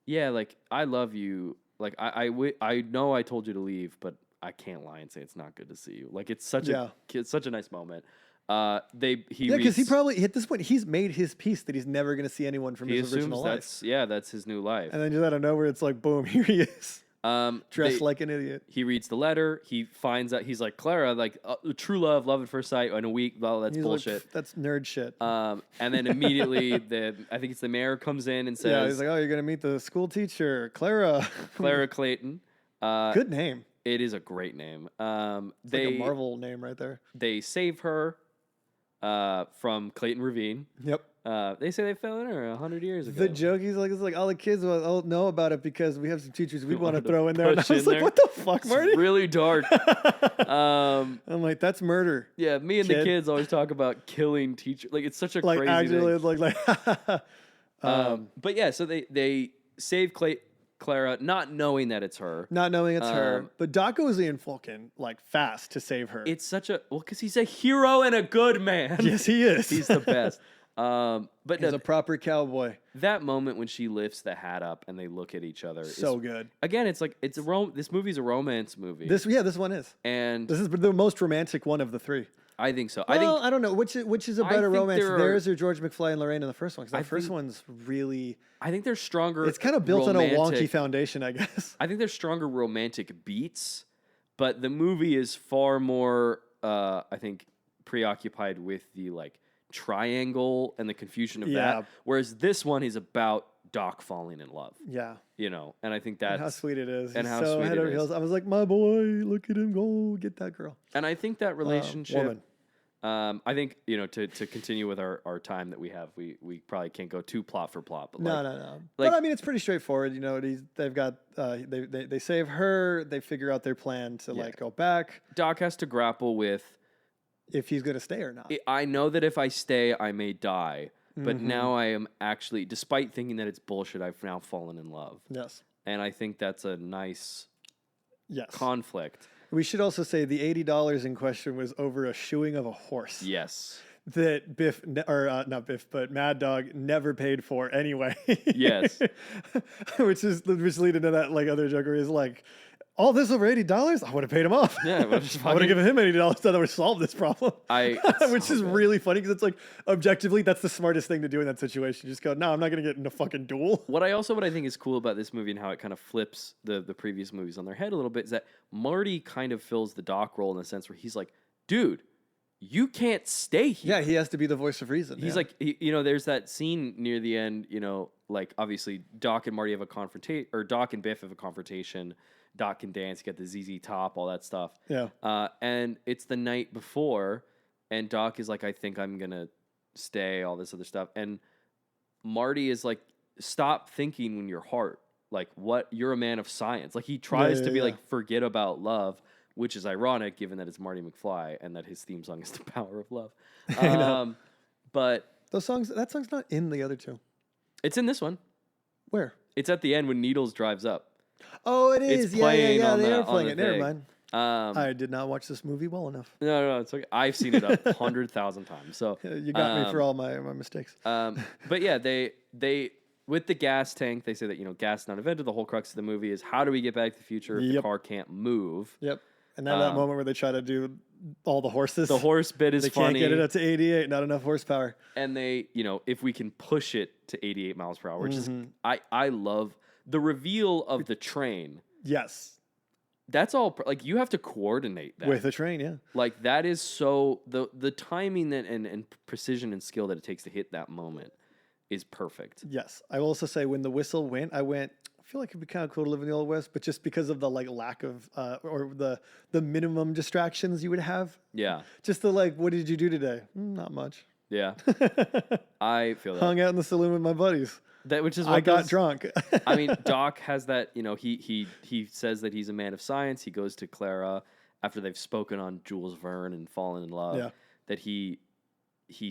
yeah, like I love you. Like I know I told you to leave, but I can't lie and say it's not good to see you. Like it's such a nice moment. Because he probably at this point he's made his peace that he's never going to see anyone from his original life. That's his new life. And then just out of nowhere, it's like boom, here he is. Dressed like an idiot. He reads the letter. He finds out he's like Clara, like true love, love at first sight. In a week, well, that's He's bullshit. Like, that's nerd shit. And then immediately I think it's the mayor comes in and says, yeah, he's like, oh, you're gonna meet the school teacher, Clara. Clara Clayton. Good name. It is a great name. It's like a Marvel name right there. They save her from Clayton Ravine. Yep. They say they fell in her 100 years ago. The joke, he's like, it's like all the kids will know about it because we have some teachers we want to throw in there. And I push was in like, there. what the fuck, Marty? It's really dark. I'm like, that's murder. Yeah, me and kid. the kids always talk about killing teachers. Like it's such a Like crazy actually, thing. like, But yeah, so they save Clara, not knowing that it's her. not knowing it's her, but Doc goes in fucking like fast to save her. It's such a because he's a hero and a good man. Yes, he is. He's the best. But He's a proper cowboy. that moment when she lifts the hat up and they look at each other, So good. Again, it's like this movie's a romance movie. This one is. And This is the most romantic one of the three. I think so. Well, I don't know which is a better think romance. there are- Theirs or George McFly and Lorraine in the first one? Because I the first think- one's really. I think they're stronger. It's kind of built on a wonky romantic- foundation, I guess. I think there's stronger romantic beats, but the movie is far more, I think, preoccupied with the like triangle and the confusion of Yeah. that. Whereas this one is about Doc falling in love, Yeah. and I think And that's how sweet it is. and He's how so sweet head it over is. heels. I was like, my boy, look at him go get that girl. and I think that relationship. Woman. I think to continue with our time that we have, we probably can't go too plot for plot, but No. like, But I mean, it's pretty straightforward. They've got they save her. They figure out their plan to like go back Doc has to grapple with. if he's gonna stay or not. I know that if I stay, I may die. But Mm-hmm. now I am actually, despite thinking that it's bullshit, I've now fallen in love. Yes. And I think that's a nice Yes. conflict. We should also say the $80 in question was over a shoeing of a horse. Yes. That not Biff, but Mad Dog never paid for anyway. Yes. which leading to that like other joke where he's like, all this over $80? I would have paid him off. Yeah, well, just I would have given him $80 so that would solve this problem. Which is really funny because it's like objectively that's the smartest thing to do in that situation. Just go, no, I'm not gonna get in a fucking duel. What I think is cool about this movie and how it kind of flips the previous movies on their head a little bit is that Marty kind of fills the Doc role in the sense where he's like, dude, you can't stay here. Yeah, he has to be the voice of reason. He's like, there's that scene near the end, like obviously Doc and Marty have a confrontation, or Doc and Biff have a confrontation. Doc can dance, get the ZZ Top, all that stuff. Yeah. And it's the night before, and Doc is like, I think I'm going to stay, all this other stuff. And Marty is like, stop thinking in your heart. Like, what? You're a man of science. Like, he tries to be like, forget about love, which is ironic given that it's Marty McFly and that his theme song is The Power of Love. I know. But that song's not in the other two. it's in this one. Where? It's at the end when Needles drives up. Oh, it is. It's playing Yeah. on They the- are playing on it. the Never thing. mind. I did not watch this movie well enough. No, it's okay. I've seen it 100,000 times. So You got me for all my mistakes. but yeah, they with the gas tank, they say that gas is not invented. The whole crux of the movie is how do we get back to the future if the car can't move? Yep. And now that moment where they try to do all the horses. The horse bit is they funny. can't get it up to 88. Not enough horsepower. And they, if we can push it to 88 miles per hour, which is Mm-hmm. I love the reveal of the train. Yes. That's all like you have to coordinate that With a train, yeah. Like that is so the timing and precision and skill that it takes to hit that moment is perfect. Yes. I will also say when the whistle went, I feel like it'd be kind of cool to live in the Old West, but just because of the like lack of or the minimum distractions you would have. Yeah. Just the like, what did you do today? Not much. Yeah. I feel that. Hung out in the saloon with my buddies. Which is what I got drunk. I mean, Doc has that, he says that he's a man of science. He goes to Clara after they've spoken on Jules Verne and fallen in love. Yeah. That he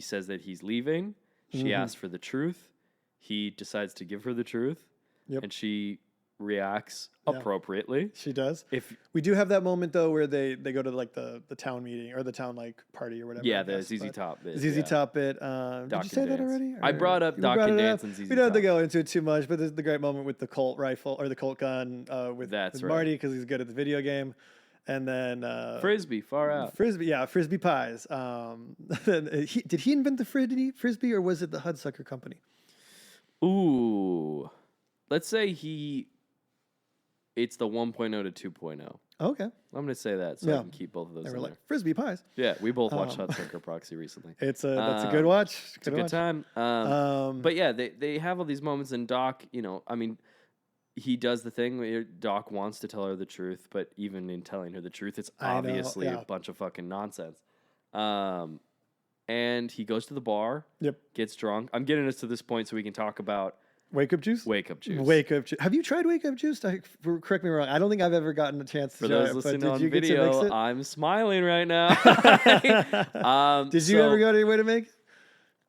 says that he's leaving. She asks for the truth. He decides to give her the truth. Yep. And she reacts Yeah. appropriately. She does. If We do have that moment though where they go to like the town meeting or the town like party or whatever. yeah, I the guess, ZZ but- Top bit. ZZ yeah. Top bit. Did Doc you say and that Dance. already? I Or- brought up you Doc brought and it Dance up? and ZZ We don't have to Top. go into it too much, but there's the great moment with the Colt rifle or the Colt gun with That's right. Marty because he's good at the video game, and then Frisbee, far out. Frisbee pies. Did he invent the frisbee or was it the Hudsucker Company? Ooh. Let's say he It's the 1.0 to 2.0. Okay. I'm going to say that so I can keep both of those They in were there. like frisbee pies. Yeah, we both watched Hudsucker Proxy recently. That's a good watch. It's a good time. But yeah, they have all these moments, and Doc, I mean, he does the thing where Doc wants to tell her the truth, but even in telling her the truth, it's obviously a bunch of fucking nonsense. And he goes to the bar, gets drunk. I'm getting us to this point so we can talk about Wake Up Juice? Wake Up Juice. Wake Up Juice. Have you tried Wake Up Juice? Correct me wrong. I don't think I've ever gotten a chance to For try those it. listening But did on you get to video, mix it? I'm smiling right now. Did you ever go to your way to make it?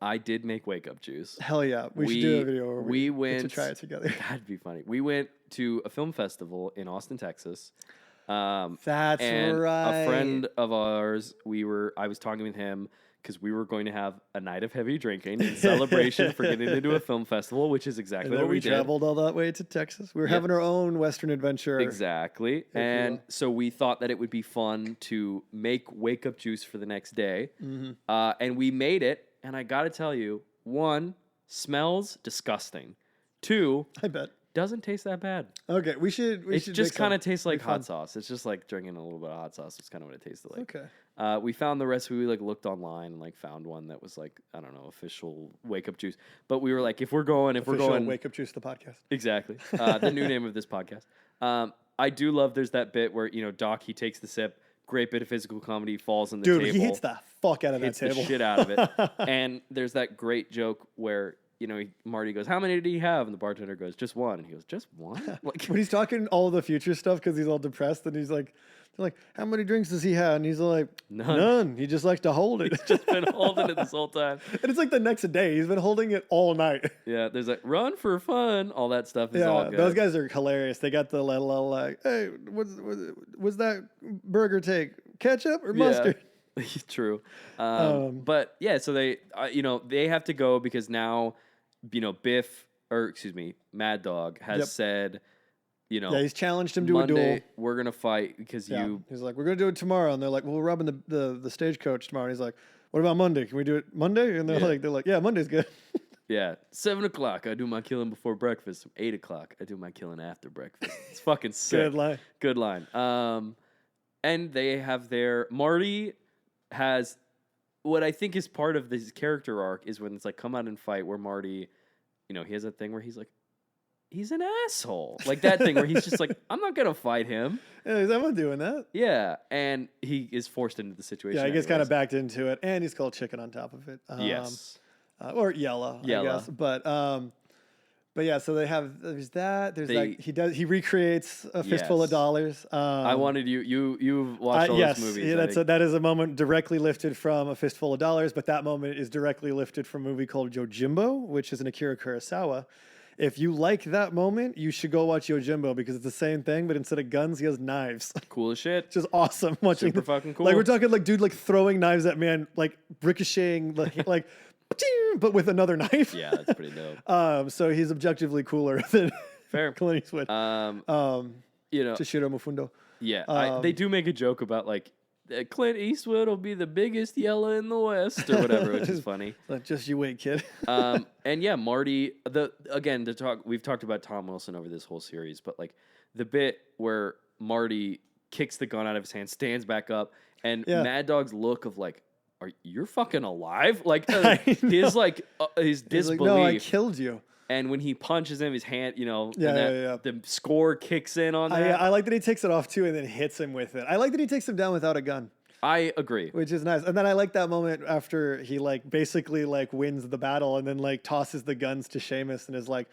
I did make Wake Up Juice. Hell yeah. We should do a video where we went to try it together. That'd be funny. We went to a film festival in Austin, Texas. That's and right. A friend of ours, I was talking with him because we were going to have a night of heavy drinking in celebration for getting into a film festival, which is exactly what we did. Traveled all that way to Texas. We were having our own Western adventure. Exactly. And so we thought that it would be fun to make Wake Up Juice for the next day. Mm-hmm. And we made it. And I got to tell you, 1, smells disgusting. 2, I bet. Doesn't taste that bad. Okay, we should. It just kind of tastes like hot sauce. It's just like drinking a little bit of hot sauce. It's kind of what it tasted like. Okay. We found the recipe. We looked online and found one that was I don't know, official Wake Up Juice. But we were like, if we're going, Wake Up Juice, the podcast. Exactly. The new name of this podcast. I do love. There's that bit where Doc, he takes the sip. Great bit of physical comedy, falls on the table. Dude, he hits the fuck out of that table. Hits the shit out of it. And there's that great joke where Marty goes, "How many did he have?" And the bartender goes, "Just one." And he goes, "Just one?" When he's talking all the future stuff because he's all depressed, and he's like, they're like, "How many drinks does he have?" And he's like, None. He just likes to hold it. He's just been holding it this whole time. And it's like the next day. He's been holding it all night. Yeah, there's run for fun. All that stuff is all good. Those guys are hilarious. They got the little hey, what's that burger take? Ketchup or mustard? True. But yeah, so they they have to go because now Mad Dog has said, he's challenged him to Monday, a duel. We're gonna fight because He's like, we're gonna do it tomorrow, and they're like, well, we're robbing the stagecoach tomorrow. And he's like, what about Monday? Can we do it Monday? And they're like, yeah, Monday's good. Yeah, 7 o'clock, I do my killing before breakfast. 8 o'clock, I do my killing after breakfast. It's fucking sick. Good line. And they have Marty has what I think is part of this character arc is when it's come out and fight where Marty, he has a thing where he's like, he's an asshole. Like that thing where he's just like, I'm not going to fight him. Yeah, I'm not doing that. Yeah, and he is forced into the situation. Yeah, he gets kind of backed into it, and he's called chicken on top of it. Yes. Or yellow, I guess. But yeah, so there's that. He recreates a fistful of dollars. I wanted you've watched all those movies. Yeah, that is a moment directly lifted from A Fistful of Dollars, but that moment is directly lifted from a movie called Yojimbo, which is an Akira Kurosawa. If you like that moment, you should go watch Yojimbo because it's the same thing, but instead of guns, he has knives. Cool as shit. Just awesome. Watching Super fucking cool. We're talking dude throwing knives at man, ricocheting, but with another knife. Yeah, that's pretty dope. So he's objectively cooler than Clint Eastwood. Toshiro Mufundo. Yeah, they do make a joke about Clint Eastwood will be the biggest yellow in the West or whatever, which is funny. Just you wait, kid. And yeah, Marty. We've talked about Tom Wilson over this whole series, but the bit where Marty kicks the gun out of his hand, stands back up, and Mad Dog's look of you're fucking alive? His disbelief. No, I killed you. And when he punches him, his hand, the score kicks in on that. I like that he takes it off too and then hits him with it. I like that he takes him down without a gun. I agree. Which is nice. And then I like that moment after he basically wins the battle and then tosses the guns to Seamus and is like,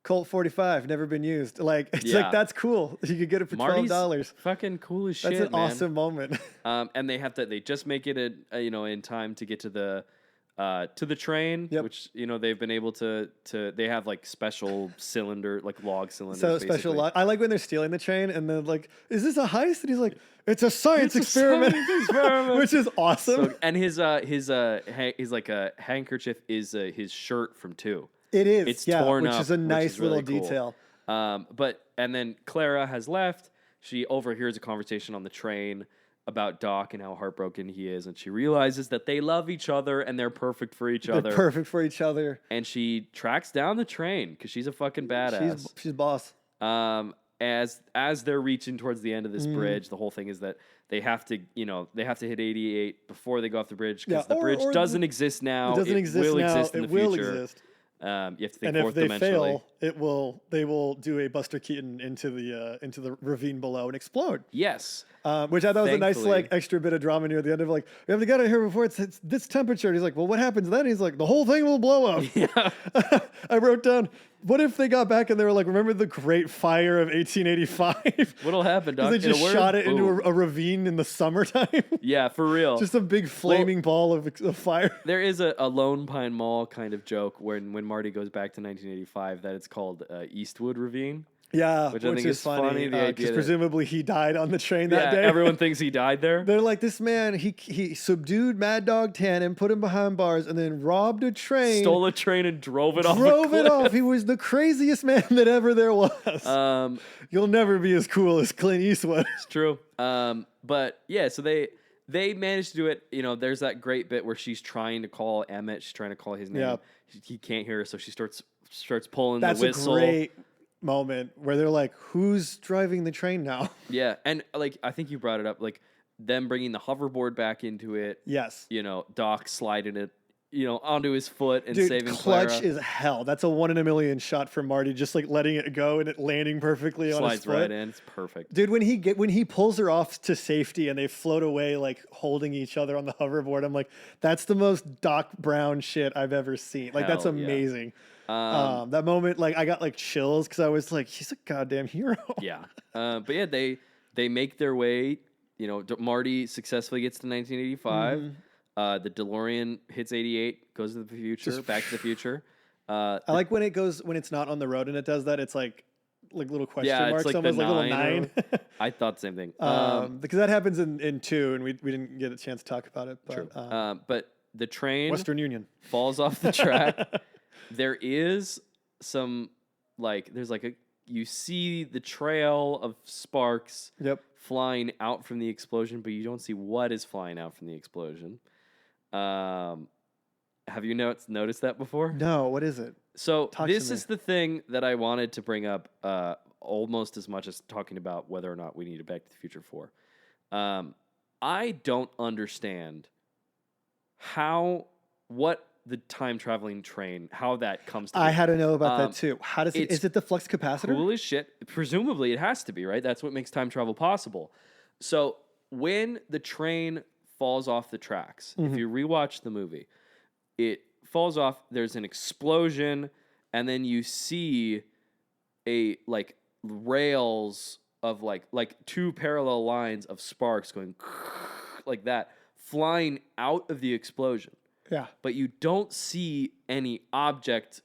Colt 45, never been used. That's cool. You could get it for $12. Fucking cool as shit. That's an awesome moment. And they just make it in time to get to the train, which they've been able to they have special cylinder log cylinders. So special log. I like when they're stealing the train and they're is this a heist? And he's like, it's a science experiment, which is awesome. So, and his handkerchief is his shirt from 2. It is. It's torn up, which is a nice really little detail. And then Clara has left. She overhears a conversation on the train about Doc and how heartbroken he is, and she realizes that they love each other and they're perfect for each other. They're perfect for each other. And she tracks down the train because she's a fucking badass. She's boss. as they're reaching towards the end of this bridge, the whole thing is that they have to hit 88 before they go off the bridge because the bridge doesn't exist now. It doesn't exist will now. exist in it the will future. exist. You have to think And if fourth they dimensionally. fail, they will do a Buster Keaton into the ravine below and explode. Yes. Which I thought was a nice Thankfully. extra bit of drama near the end of we have to get out of here before it's this temperature. And he's like, well, what happens then? He's like, the whole thing will blow up. Yeah. I wrote down, what if they got back and they were like, remember the Great Fire of 1885? What'll happen, Doc? They just shot it into a ravine in the summertime. Yeah, for real. Just a big flaming ball of fire. There is a Lone Pine Mall kind of joke when Marty goes back to 1985 that it's called Eastwood Ravine. Yeah, which I think is funny. The idea because that- presumably he died on the train that day. Everyone thinks he died there. They're like, this man, he subdued Mad Dog Tannen, put him behind bars, and then robbed a train. Stole a train and drove it off. Drove it off. He was the craziest man that ever there was. You'll never be as cool as Clint Eastwood. It's true. But yeah, so they managed to do it. You know, there's that great bit where she's trying to call Emmett. She's trying to call his name. Yeah. He can't hear her, so she starts pulling That's the whistle. a great moment where they're like, who's driving the train now? Yeah, and like I think you brought it up, like them bringing the hoverboard back into it. Yes. You know, Doc sliding it, onto his foot and Dude, saving clutch Clara. is hell. That's a 1 in a million shot for Marty, just like letting it go and it landing perfectly on his Slides foot. right in. It's perfect. Dude, when he pulls her off to safety and they float away like holding each other on the hoverboard, I'm like, that's the most Doc Brown shit I've ever seen. Like that's Hell yeah. amazing. That moment, like I got like chills because I was like, he's a goddamn hero. Yeah. But yeah, they make their way. Marty successfully gets to 1985. The DeLorean hits 88, goes to the future, Back to the Future. I like when it's not on the road and it does that. It's like little question Yeah, marks, it's like almost the like little 9. I thought the same thing. Because that happens in 2, and we didn't get a chance to talk about it. But True. But the train Western Union falls off the track. There is some you see the trail of sparks flying out from the explosion, but you don't see what is flying out from the explosion. Have you noticed that before? No, what is it? So Talk this to me. is the thing that I wanted to bring up almost as much as talking about whether or not we need a Back to the Future 4. I don't understand what the time traveling train, how that comes to be. I had to know about that too. How does is it the flux capacitor? Cool as shit. Presumably it has to be, right? That's what makes time travel possible. So when the train falls off the tracks, if you rewatch the movie, it falls off, there's an explosion, and then you see a rails of like 2 parallel lines of sparks going like that, flying out of the explosion. Yeah. But you don't see any object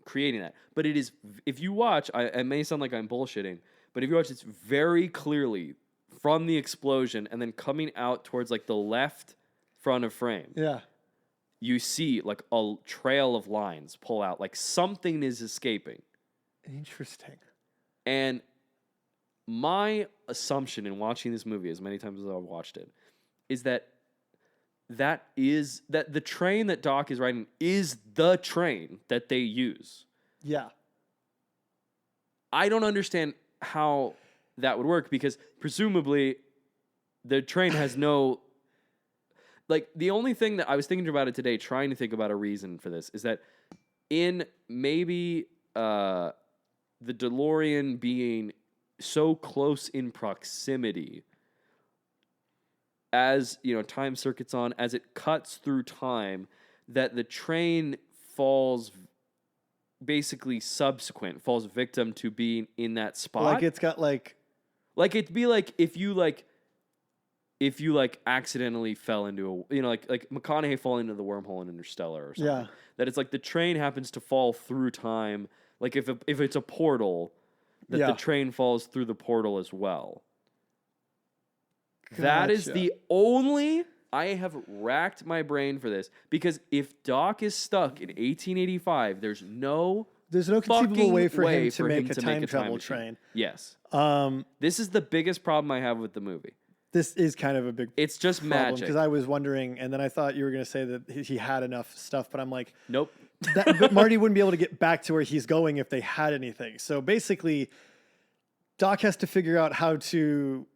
creating that. But it is, if you watch, it may sound like I'm bullshitting, but if you watch, it's very clearly from the explosion and then coming out towards the left front of frame. Yeah. You see a trail of lines pull out, like something is escaping. Interesting. And my assumption in watching this movie as many times as I've watched it is that the train that Doc is riding is the train that they use. Yeah. I don't understand how that would work because presumably the train has no... the only thing that I was thinking about it today, trying to think about a reason for this, is that in maybe the DeLorean being so close in proximity as time circuits on, as it cuts through time, that the train falls victim to being in that spot. It's got it'd be like if you accidentally fell into a like McConaughey falling into the wormhole in Interstellar or something. Yeah. That it's the train happens to fall through time. If it's a portal, that the train falls through the portal as well. That is the only... I have racked my brain for this because if Doc is stuck in 1885, there's no conceivable way for him for to him make a to time make travel machine. train. Yes. This is the biggest problem I have with the movie. This is kind of a big It's just magic. because I was wondering, and then I thought you were going to say that he had enough stuff, but I'm like, Nope. but Marty wouldn't be able to get back to where he's going if they had anything. So basically, Doc has to figure out how to.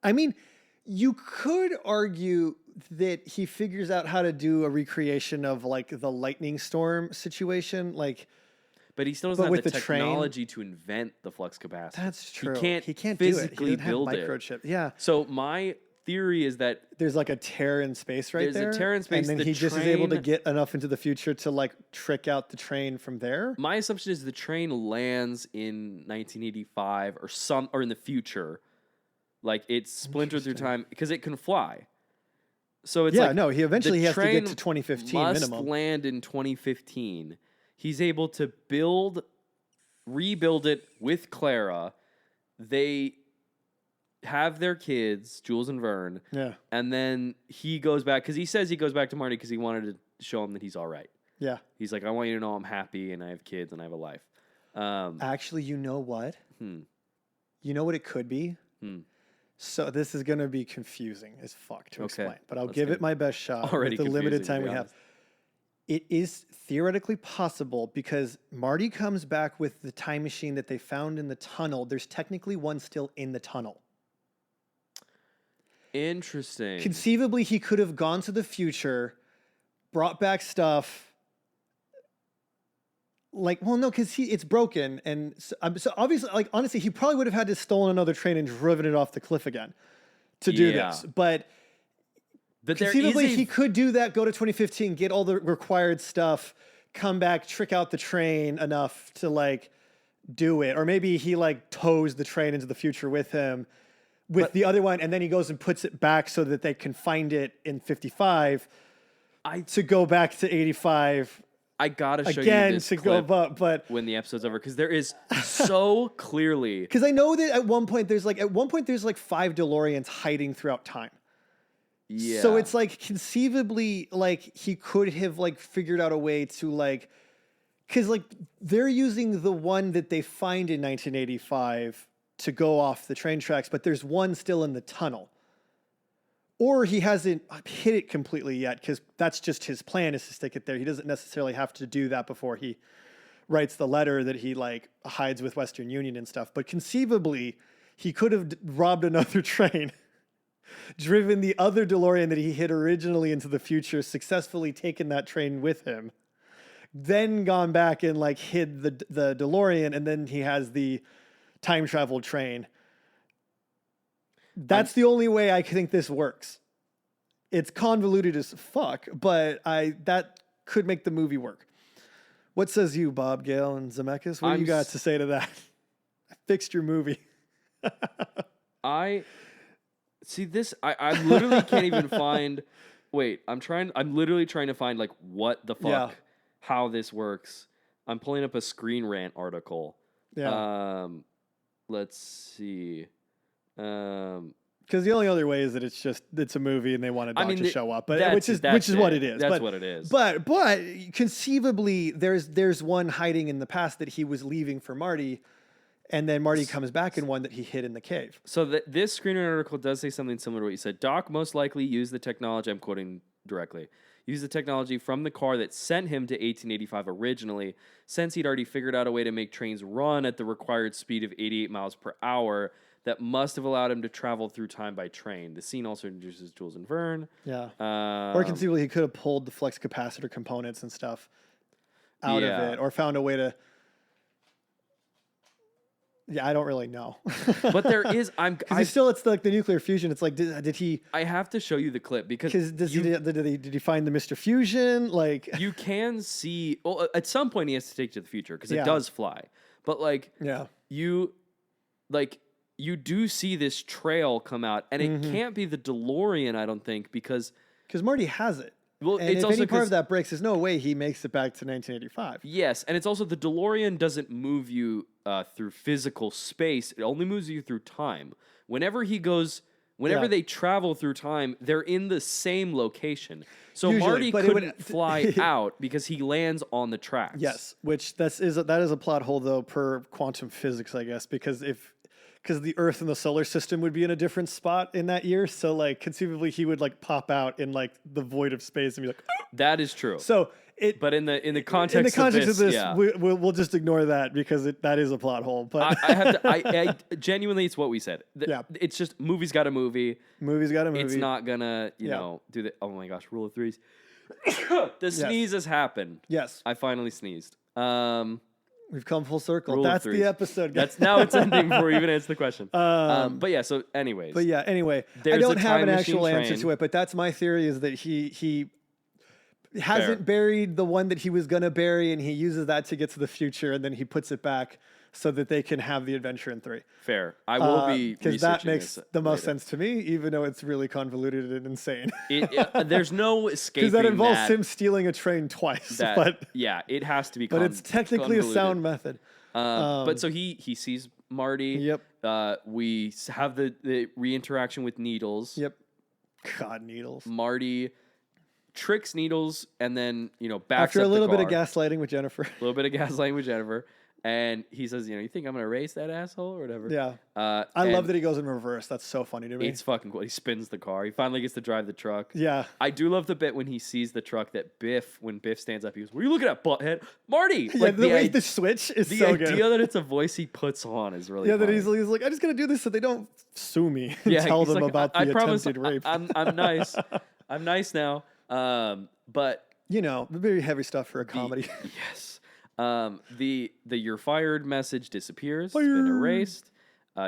I mean, you could argue that he figures out how to do a recreation of like the lightning storm situation, like. But he still doesn't have with the the train- technology to invent the flux capacitor. That's true. He can't do it. physically He doesn't have build it. microchip. Yeah. So my theory is that There's like a tear in space right There's a there. tear in space, And then the he just is able to train- get enough into the future to like trick out the train from there. my assumption is the train lands in 1985 or in the future. Like it's splintered through time because it can fly. So it's like he eventually the has to get train to 2015 must minimum. land in 2015. He's able to rebuild it with Clara. They have their kids, Jules and Vern. Yeah. And then he goes back because he says he goes back to Marty because he wanted to show him that he's all right. Yeah. He's like, I want you to know I'm happy and I have kids and I have a life. Actually, you know what? Hmm. You know what it could be? Hmm. So this is going to be confusing as fuck to explain, but I'll Let's give get it my best shot already with the limited confusing, to time be we have. honest. It is theoretically possible because Marty comes back with the time machine that they found in the tunnel. There's technically one still in the tunnel. Interesting. Conceivably, he could have gone to the future, brought back stuff. Like, well, no, because it's broken, and so obviously, like, honestly, he probably would have had to stolen another train and driven it off the cliff again to do this. But conceivably, he could do that. Go to 2015, get all the required stuff, come back, trick out the train enough to like do it, or maybe he like tows the train into the future with him. With the other one, and then he goes and puts it back so that they can find it in 55 to go back to 85 I gotta show again you this to go, clip but when the episode's over because there is so clearly because I know that at one point there's like 5 DeLoreans hiding throughout time. Yeah. So it's like conceivably like he could have like figured out a way to like because like they're using the one that they find in 1985 to go off the train tracks, but there's one still in the tunnel. Or he hasn't hit it completely yet because that's just his plan is to stick it there. He doesn't necessarily have to do that before he writes the letter that he like hides with Western Union and stuff. But conceivably, he could have robbed another train, driven the other DeLorean that he hid originally into the future, successfully taken that train with him, then gone back and like hid the DeLorean, and then he has the time travel train. That's the only way I think this works. It's convoluted as fuck, but that could make the movie work. What says you, Bob, Gale, and Zemeckis? What do you got to say to that? I fixed your movie. I see this. I literally can't even find. Wait, I'm literally trying to find like what the fuck, how this works. I'm pulling up a Screen Rant article. Yeah. Let's see. Because the only other way is that it's a movie and they want a dog to show up, but which is what it is. That's what it is. But conceivably, there's one hiding in the past that he was leaving for Marty, and then Marty comes back in one that he hid in the cave. So this screener article does say something similar to what you said. Doc most likely used the technology. I'm quoting directly. Used the technology from the car that sent him to 1885 originally, since he'd already figured out a way to make trains run at the required speed of 88 miles per hour. That must have allowed him to travel through time by train. The scene also introduces Jules and Vern. Yeah. Or conceivably, he could have pulled the flux capacitor components and stuff out of it, or found a way to. Yeah, I don't really know. But there is. It's like the nuclear fusion. It's like, did he? I have to show you the clip because did he find the Mr. Fusion? Like you can see. Well, at some point he has to take to the future because it does fly. But like, you do see this trail come out, and it can't be the DeLorean, I don't think, because Marty has it. Well, and it's if also any part of that breaks, there's no way he makes it back to 1985. Yes, and it's also the DeLorean doesn't move you through physical space; it only moves you through time. Whenever they travel through time, they're in the same location. So Usually, Marty couldn't fly out because he lands on the tracks. Yes, which that is a plot hole though per quantum physics, I guess, because the Earth and the solar system would be in a different spot in that year. So like conceivably he would like pop out in like the void of space and be like, that is true. So But in the in the context context of this, yeah. we'll just ignore that because that is a plot hole. But I have to. I genuinely, it's what we said. Yeah. It's just movie's got a movie. movie's got a movie. It's not gonna, Yeah. do the. Oh my gosh, rule of threes. The sneeze has happened. Yes, I finally sneezed. we've come full circle. Rule of That's threes. the episode. Guys. That's now it's ending before we even answer the question. But yeah. So, anyways. But yeah, anyway, I There's don't a have time an machine actual answer train. to it, but that's my theory is that he hasn't buried the one that he was going to bury, and he uses that to get to the future, and then he puts it back so that they can have the adventure in 3. Fair. I will be because that researching makes this the most later. sense to me, even though it's really convoluted and insane. There's no escaping Because that involves that, him stealing a train twice, but yeah, it has to be. but it's technically a sound method. But so he sees Marty. Yep. We have the re-interaction with Needles. Yep. God, Needles. Marty tricks Needles and then backs After up a little the bit of car. gaslighting with Jennifer. A little bit of gaslighting with Jennifer, and he says, you think I'm gonna race that asshole or whatever. Yeah. I and love that he goes in reverse. That's so funny to me. It's fucking cool. He spins the car. He finally gets to drive the truck. Yeah. I do love the bit when he sees the truck that when Biff stands up, he goes, "What are you looking at, butthead?" Marty! Yeah, the way the switch is the so idea good. that it's a voice he puts on is really Yeah, that funny. he's like, I'm just gonna do this so they don't sue me and Yeah, tell he's them like, about I the promise attempted rape. I'm nice. I'm nice now. But very heavy stuff for a comedy. yes. The "you're fired" message disappears. It's been erased.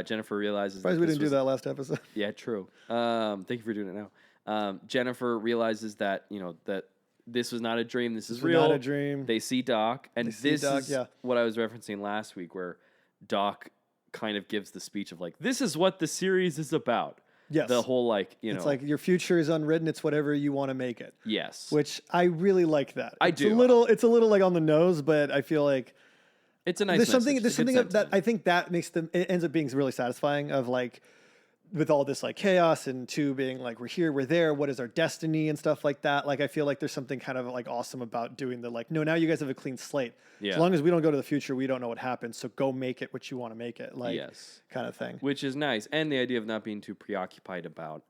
Jennifer realizes Surprised we didn't do that last episode. Yeah, true. Thank you for doing it now. Jennifer realizes that that this was not a dream. This is real. Not a dream. They see Doc, and this Doc, is yeah. what I was referencing last week, where Doc kind of gives the speech of like, "This is what the series is about." Yes. The whole It's like your future is unwritten. It's whatever you want to make it. yes, Which I really like that. I It's do. It's a little like on the nose, but I feel like it's a nice. there's something message. It's a good that sentiment. I think that makes them. It ends up being really satisfying. Of like, with all this like chaos and 2 being like we're here, we're there. What is our destiny and stuff like that. Like I feel like there's something kind of like awesome about doing the like. No, now you guys have a clean slate. Yeah. As long as we don't go to the future, we don't know what happens. So go make it what you want to make it. Like Yes. kind of thing. Which is nice, and the idea of not being too preoccupied about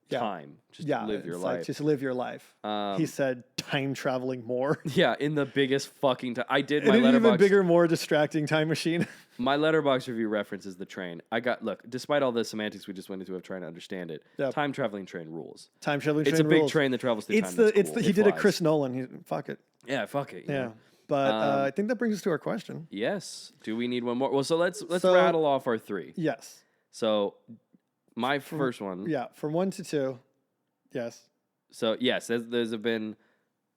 time, just live your it's life. like, just live your life. He said time traveling more. Yeah, in the biggest fucking time. I did And my an even letterbox. bigger, more distracting time machine. My letterbox review references the train. Look, despite all the semantics we just went into of trying to understand it, Yep. time traveling train rules. Time traveling It's train a big rules. train that travels through It's time. he did it Chris Nolan. Fuck it. Yeah, fuck it. Yeah. But I think that brings us to our question. Yes. Do we need one more? Well, so let's So- rattle off our 3. Yes. So my first one. Yeah. From 1 to 2. Yes. So yes, there's been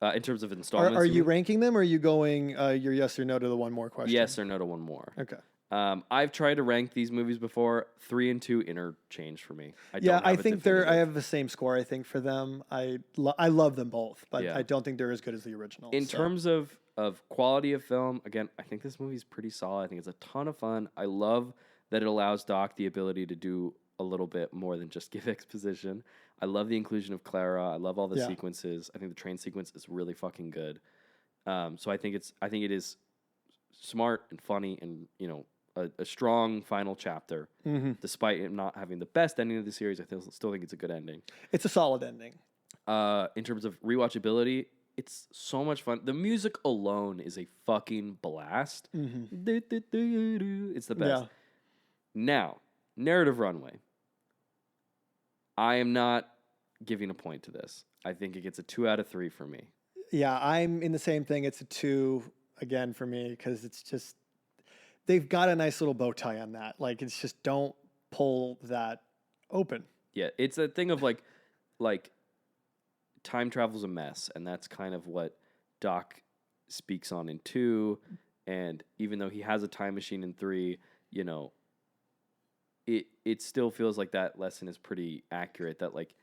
in terms of installments. Are you ranking them or are you going your yes or no to the one more question? Yes or no to one more? Okay. I've tried to rank these movies before. 3 and 2 interchange for me. I think I have the same score. I think for them, I love them both, but Yeah. I don't think they're as good as the original. In terms of quality of film, again, I think this movie's pretty solid. I think it's a ton of fun. I love that it allows Doc the ability to do a little bit more than just give exposition. I love the inclusion of Clara. I love all the sequences. I think the train sequence is really fucking good. So I think it is smart and funny and a strong final chapter. Despite it not having the best ending of the series, I still think it's a good ending. It's a solid ending. In terms of rewatchability, it's so much fun. The music alone is a fucking blast. It's the best. Yeah. Now, narrative runway. I am not giving a point to this. I think it gets a 2 out of 3 for me. Yeah, I'm in the same thing. It's a 2 again for me because it's just they've got a nice little bow tie on that. Like it's just don't pull that open. Yeah, it's a thing of like time travel's a mess, and that's kind of what Doc speaks on in 2. And even though he has a time machine in 3, it still feels like that lesson is pretty accurate. That like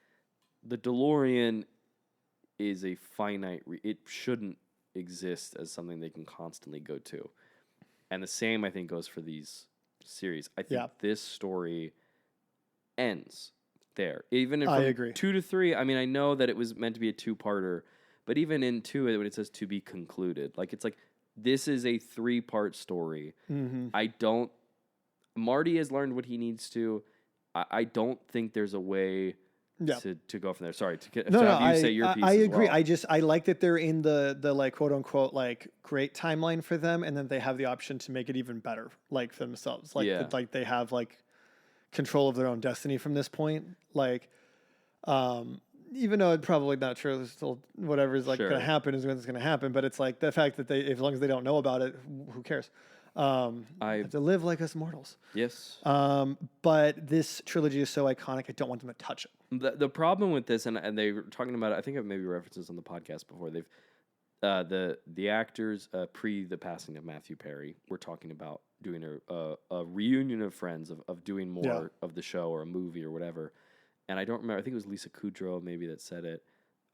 the DeLorean is a finite. It shouldn't exist as something they can constantly go to. And the same, I think, goes for these series. I think this story ends there. Even if I agree. 2 to 3, I mean, I know that it was meant to be a 2-parter, but even in 2, when it says to be concluded, like it's like this is a 3-part story. Marty has learned what he needs to. I don't think there's a way Yeah. to go from there. Sorry to No, have no, you say your piece. I as agree. well. I like that they're in the like quote unquote like great timeline for them, and then they have the option to make it even better, like for themselves. Like Yeah. like they have like control of their own destiny from this point. Like, even though it's probably not true, there's still whatever is like Sure. going to happen is when it's going to happen. But it's like the fact that they, as long as they don't know about it, who cares? I have to live like us mortals. yes. But this trilogy is so iconic, I don't want them to touch it. The problem with this, and they were talking about it, I think I've maybe references on the podcast before. They've the actors pre the passing of Matthew Perry were talking about doing a reunion of friends of doing more of the show or a movie or whatever. And I don't remember. I think it was Lisa Kudrow maybe that said it,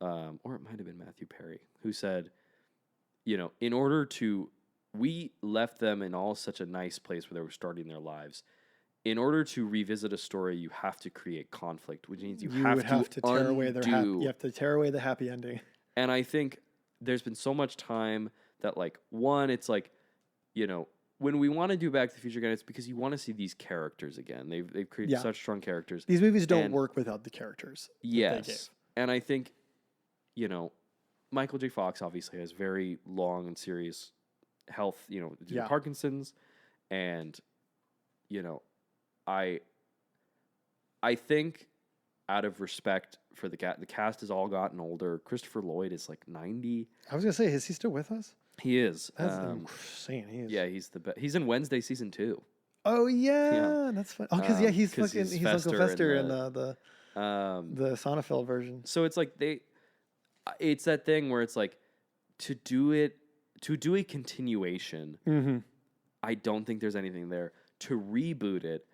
or it might have been Matthew Perry who said, in order to, we left them in all such a nice place where they were starting their lives. In order to revisit a story, you have to create conflict, which means you have to tear away their undo. you have to tear away the happy ending. And I think there's been so much time that, like, one, it's like, when we want to do Back to the Future again, it's because you want to see these characters again. They've created such strong characters. These movies don't work without the characters. Yes. And I think, Michael J. Fox obviously has very long and serious health, due to Parkinson's. And, I think out of respect for the cast has all gotten older. Christopher Lloyd is like 90. I was going to say, is he still with us? He is. That's insane. He is. Yeah, he's the best. He's in Wednesday season 2. Oh yeah, that's fun. Oh, because he's fucking he's Uncle Fester in the Sonnenfeld version. So it's like it's that thing where it's like to do a continuation. I don't think there's anything there to reboot it.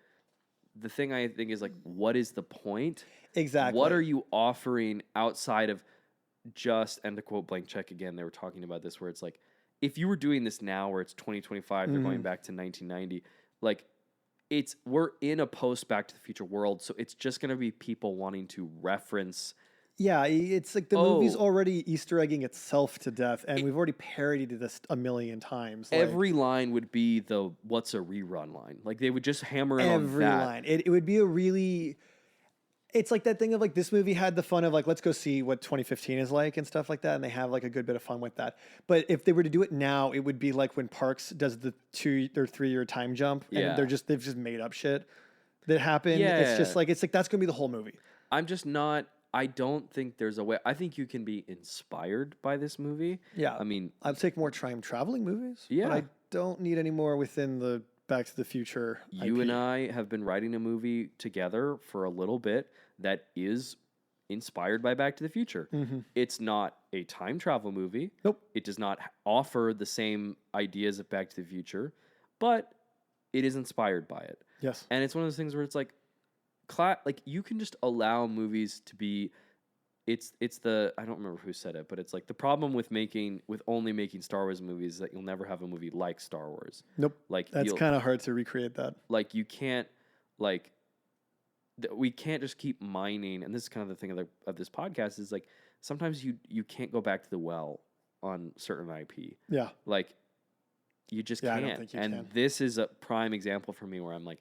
The thing I think is like, what is the point? Exactly. What are you offering outside of just, and to quote Blank Check again, they were talking about this where it's like, if you were doing this now where it's 2025, they're going back to 1990, like we're in a post Back to the Future world. So it's just going to be people wanting to reference. Yeah. It's like the movie's already Easter egging itself to death. And we've already parodied this a million times. Every line would be the, what's a rerun line? Like they would just hammer in on that. Every line. It would be a really, it's like that thing of like, this movie had the fun of like, let's go see what 2015 is like and stuff like that. And they have like a good bit of fun with that. But if they were to do it now, it would be like when Parks does the 2 or 3 year time jump and they've just made up shit that happened. Yeah. It's like, that's going to be the whole movie. I don't think there's a way. I think you can be inspired by this movie. Yeah. I mean, I'll take more time traveling movies. Yeah. But I don't need any more within the Back to the Future you IP. and I have been writing a movie together for a little bit that is inspired by Back to the Future. It's not a time travel movie. Nope. It does not offer the same ideas of Back to the Future, but it is inspired by it. Yes. And it's one of those things where it's like, you can just allow movies to be. It's the, I don't remember who said it, but it's like the problem with only making Star Wars movies is that you'll never have a movie like Star Wars. Nope. Like that's kind of hard to recreate that. Like you can't we can't just keep mining, and this is kind of the thing of this podcast is like sometimes you can't go back to the well on certain IP. Yeah. Like you just I can't. don't think you and can. This is a prime example for me where I'm like,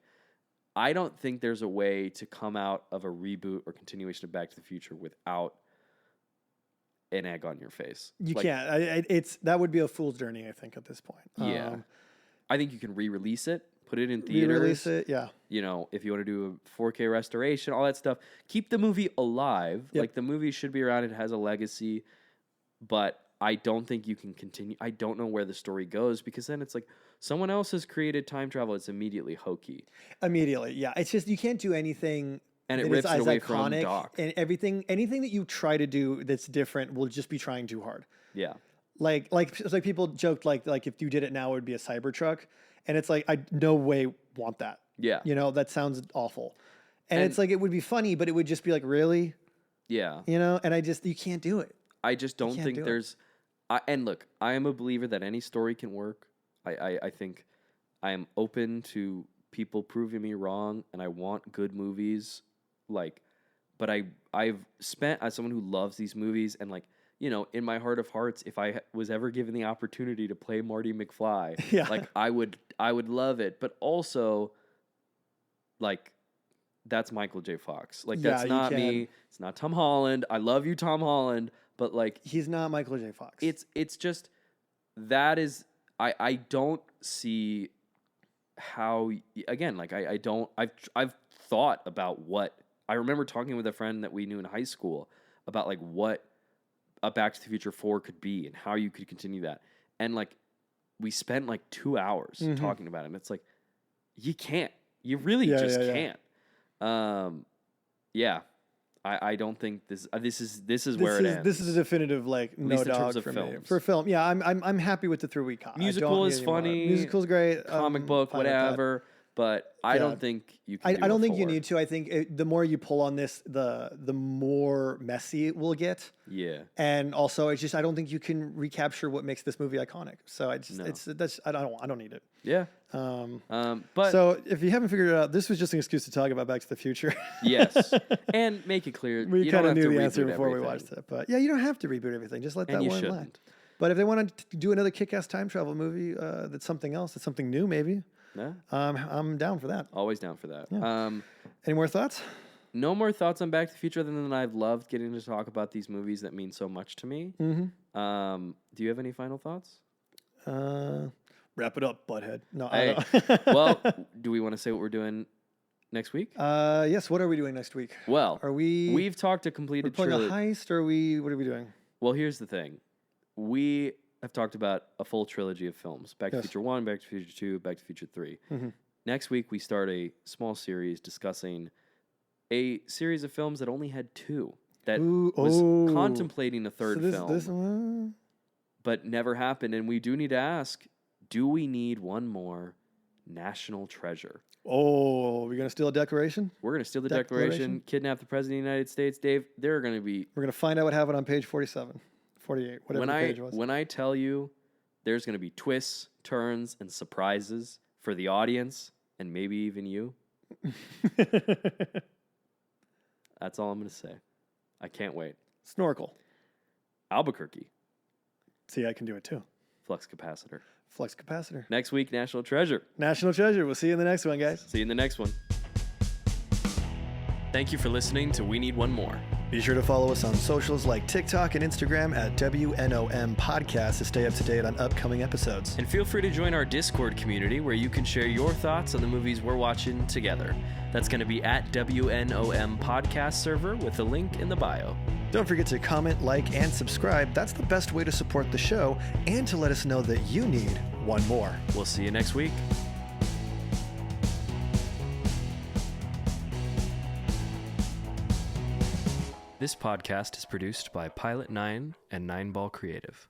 I don't think there's a way to come out of a reboot or continuation of Back to the Future without an egg on your face. You can't. That would be a fool's journey, I think, at this point. Yeah. I think you can re-release it, put it in theaters. Re-release it, yeah. If you want to do a 4K restoration, all that stuff. Keep the movie alive. Yep. Like the movie should be around. It has a legacy. But I don't think you can continue. I don't know where the story goes because then it's like someone else has created time travel. It's immediately hokey. Immediately, yeah. It's just you can't do anything. And it that rips is it as away iconic, from Doc. And anything that you try to do that's different will just be trying too hard. Yeah. Like it's like people joked like if you did it now it would be a Cybertruck, and it's like I no way want that. Yeah. That sounds awful, and it's like it would be funny, but it would just be like really. Yeah. And you can't do it. I just don't think there's. And look, I am a believer that any story can work. I think I am open to people proving me wrong, and I want good movies. But I've spent as someone who loves these movies, and in my heart of hearts, if I was ever given the opportunity to play Marty McFly, Yeah. I would love it. But also, that's Michael J. Fox. Like, Yeah, that's you not can. me. It's not Tom Holland. I love you, Tom Holland, but like, He's not Michael J. Fox. it's just that is I don't see how again like I don't I've thought about what I remember talking with a friend that we knew in high school about like what a Back to the Future 4 could be and how you could continue that, and like we spent like 2 hours talking about it, and it's like you can't, you really just can't. I don't think this is where it ends. This is a definitive like no least in dog terms of for me. films. For film. Yeah, I'm happy with the 3-week cut. Musical is funny. Musical's great. Comic book, fine with that. whatever. But I don't think you can. I don't think you need to. I think the more you pull on this, the more messy it will get. Yeah. And also, it's just I don't think you can recapture what makes this movie iconic. So I just I don't need it. Yeah. But so if you haven't figured it out, this was just an excuse to talk about Back to the Future. Yes, and make it clear We you kind don't of have knew to the answer reboot before we everything. watched it, but yeah, you don't have to reboot everything. Just let And that you one shouldn't. land. But if they want to do another kick-ass time travel movie, that's something else. That's something new, maybe. Yeah. I'm down for that. Always down for that. Yeah. Any more thoughts? No more thoughts on Back to the Future other than I've loved getting to talk about these movies that mean so much to me. Mm-hmm. Do you have any final thoughts? Wrap it up, butthead. No, Hey. I don't. Well, do we want to say what we're doing next week? Yes. What are we doing next week? Well, Are we? we've talked a We're completed playing a trilogy. heist, or are we? What are we doing? Well, here's the thing. We have talked about a full trilogy of films. Back to the Yes. Future 1, Back to the Future 2, Back to the Future 3. Mm-hmm. Next week, we start a small series discussing a series of films that only had 2. That was contemplating a third film, This one. but never happened. And we do need to ask, do we need one more national treasure? Oh, we're gonna steal a declaration. We're going to steal the Declaration? Declaration, kidnap the President of the United States. Dave, there are going to be... We're gonna find out what happened on page 47, 48, whatever the page was. When I tell you there's going to be twists, turns, and surprises for the audience, and maybe even you, that's all I'm going to say. I can't wait. Snorkel. Albuquerque, See, I can do it too. flux capacitor. Flux capacitor. Next week, National Treasure. National treasure. We'll see you in the next one, guys. See you in the next one. Thank you for listening to We Need One More. Be sure to follow us on socials like TikTok and Instagram at WNOM Podcast to stay up to date on upcoming episodes. And feel free to join our Discord community where you can share your thoughts on the movies we're watching together. That's going to be at WNOM Podcast server with a link in the bio. Don't forget to comment, like, and subscribe. That's the best way to support the show and to let us know that you need one more. We'll see you next week. This podcast is produced by Pilot 9 and 9 Ball Creative.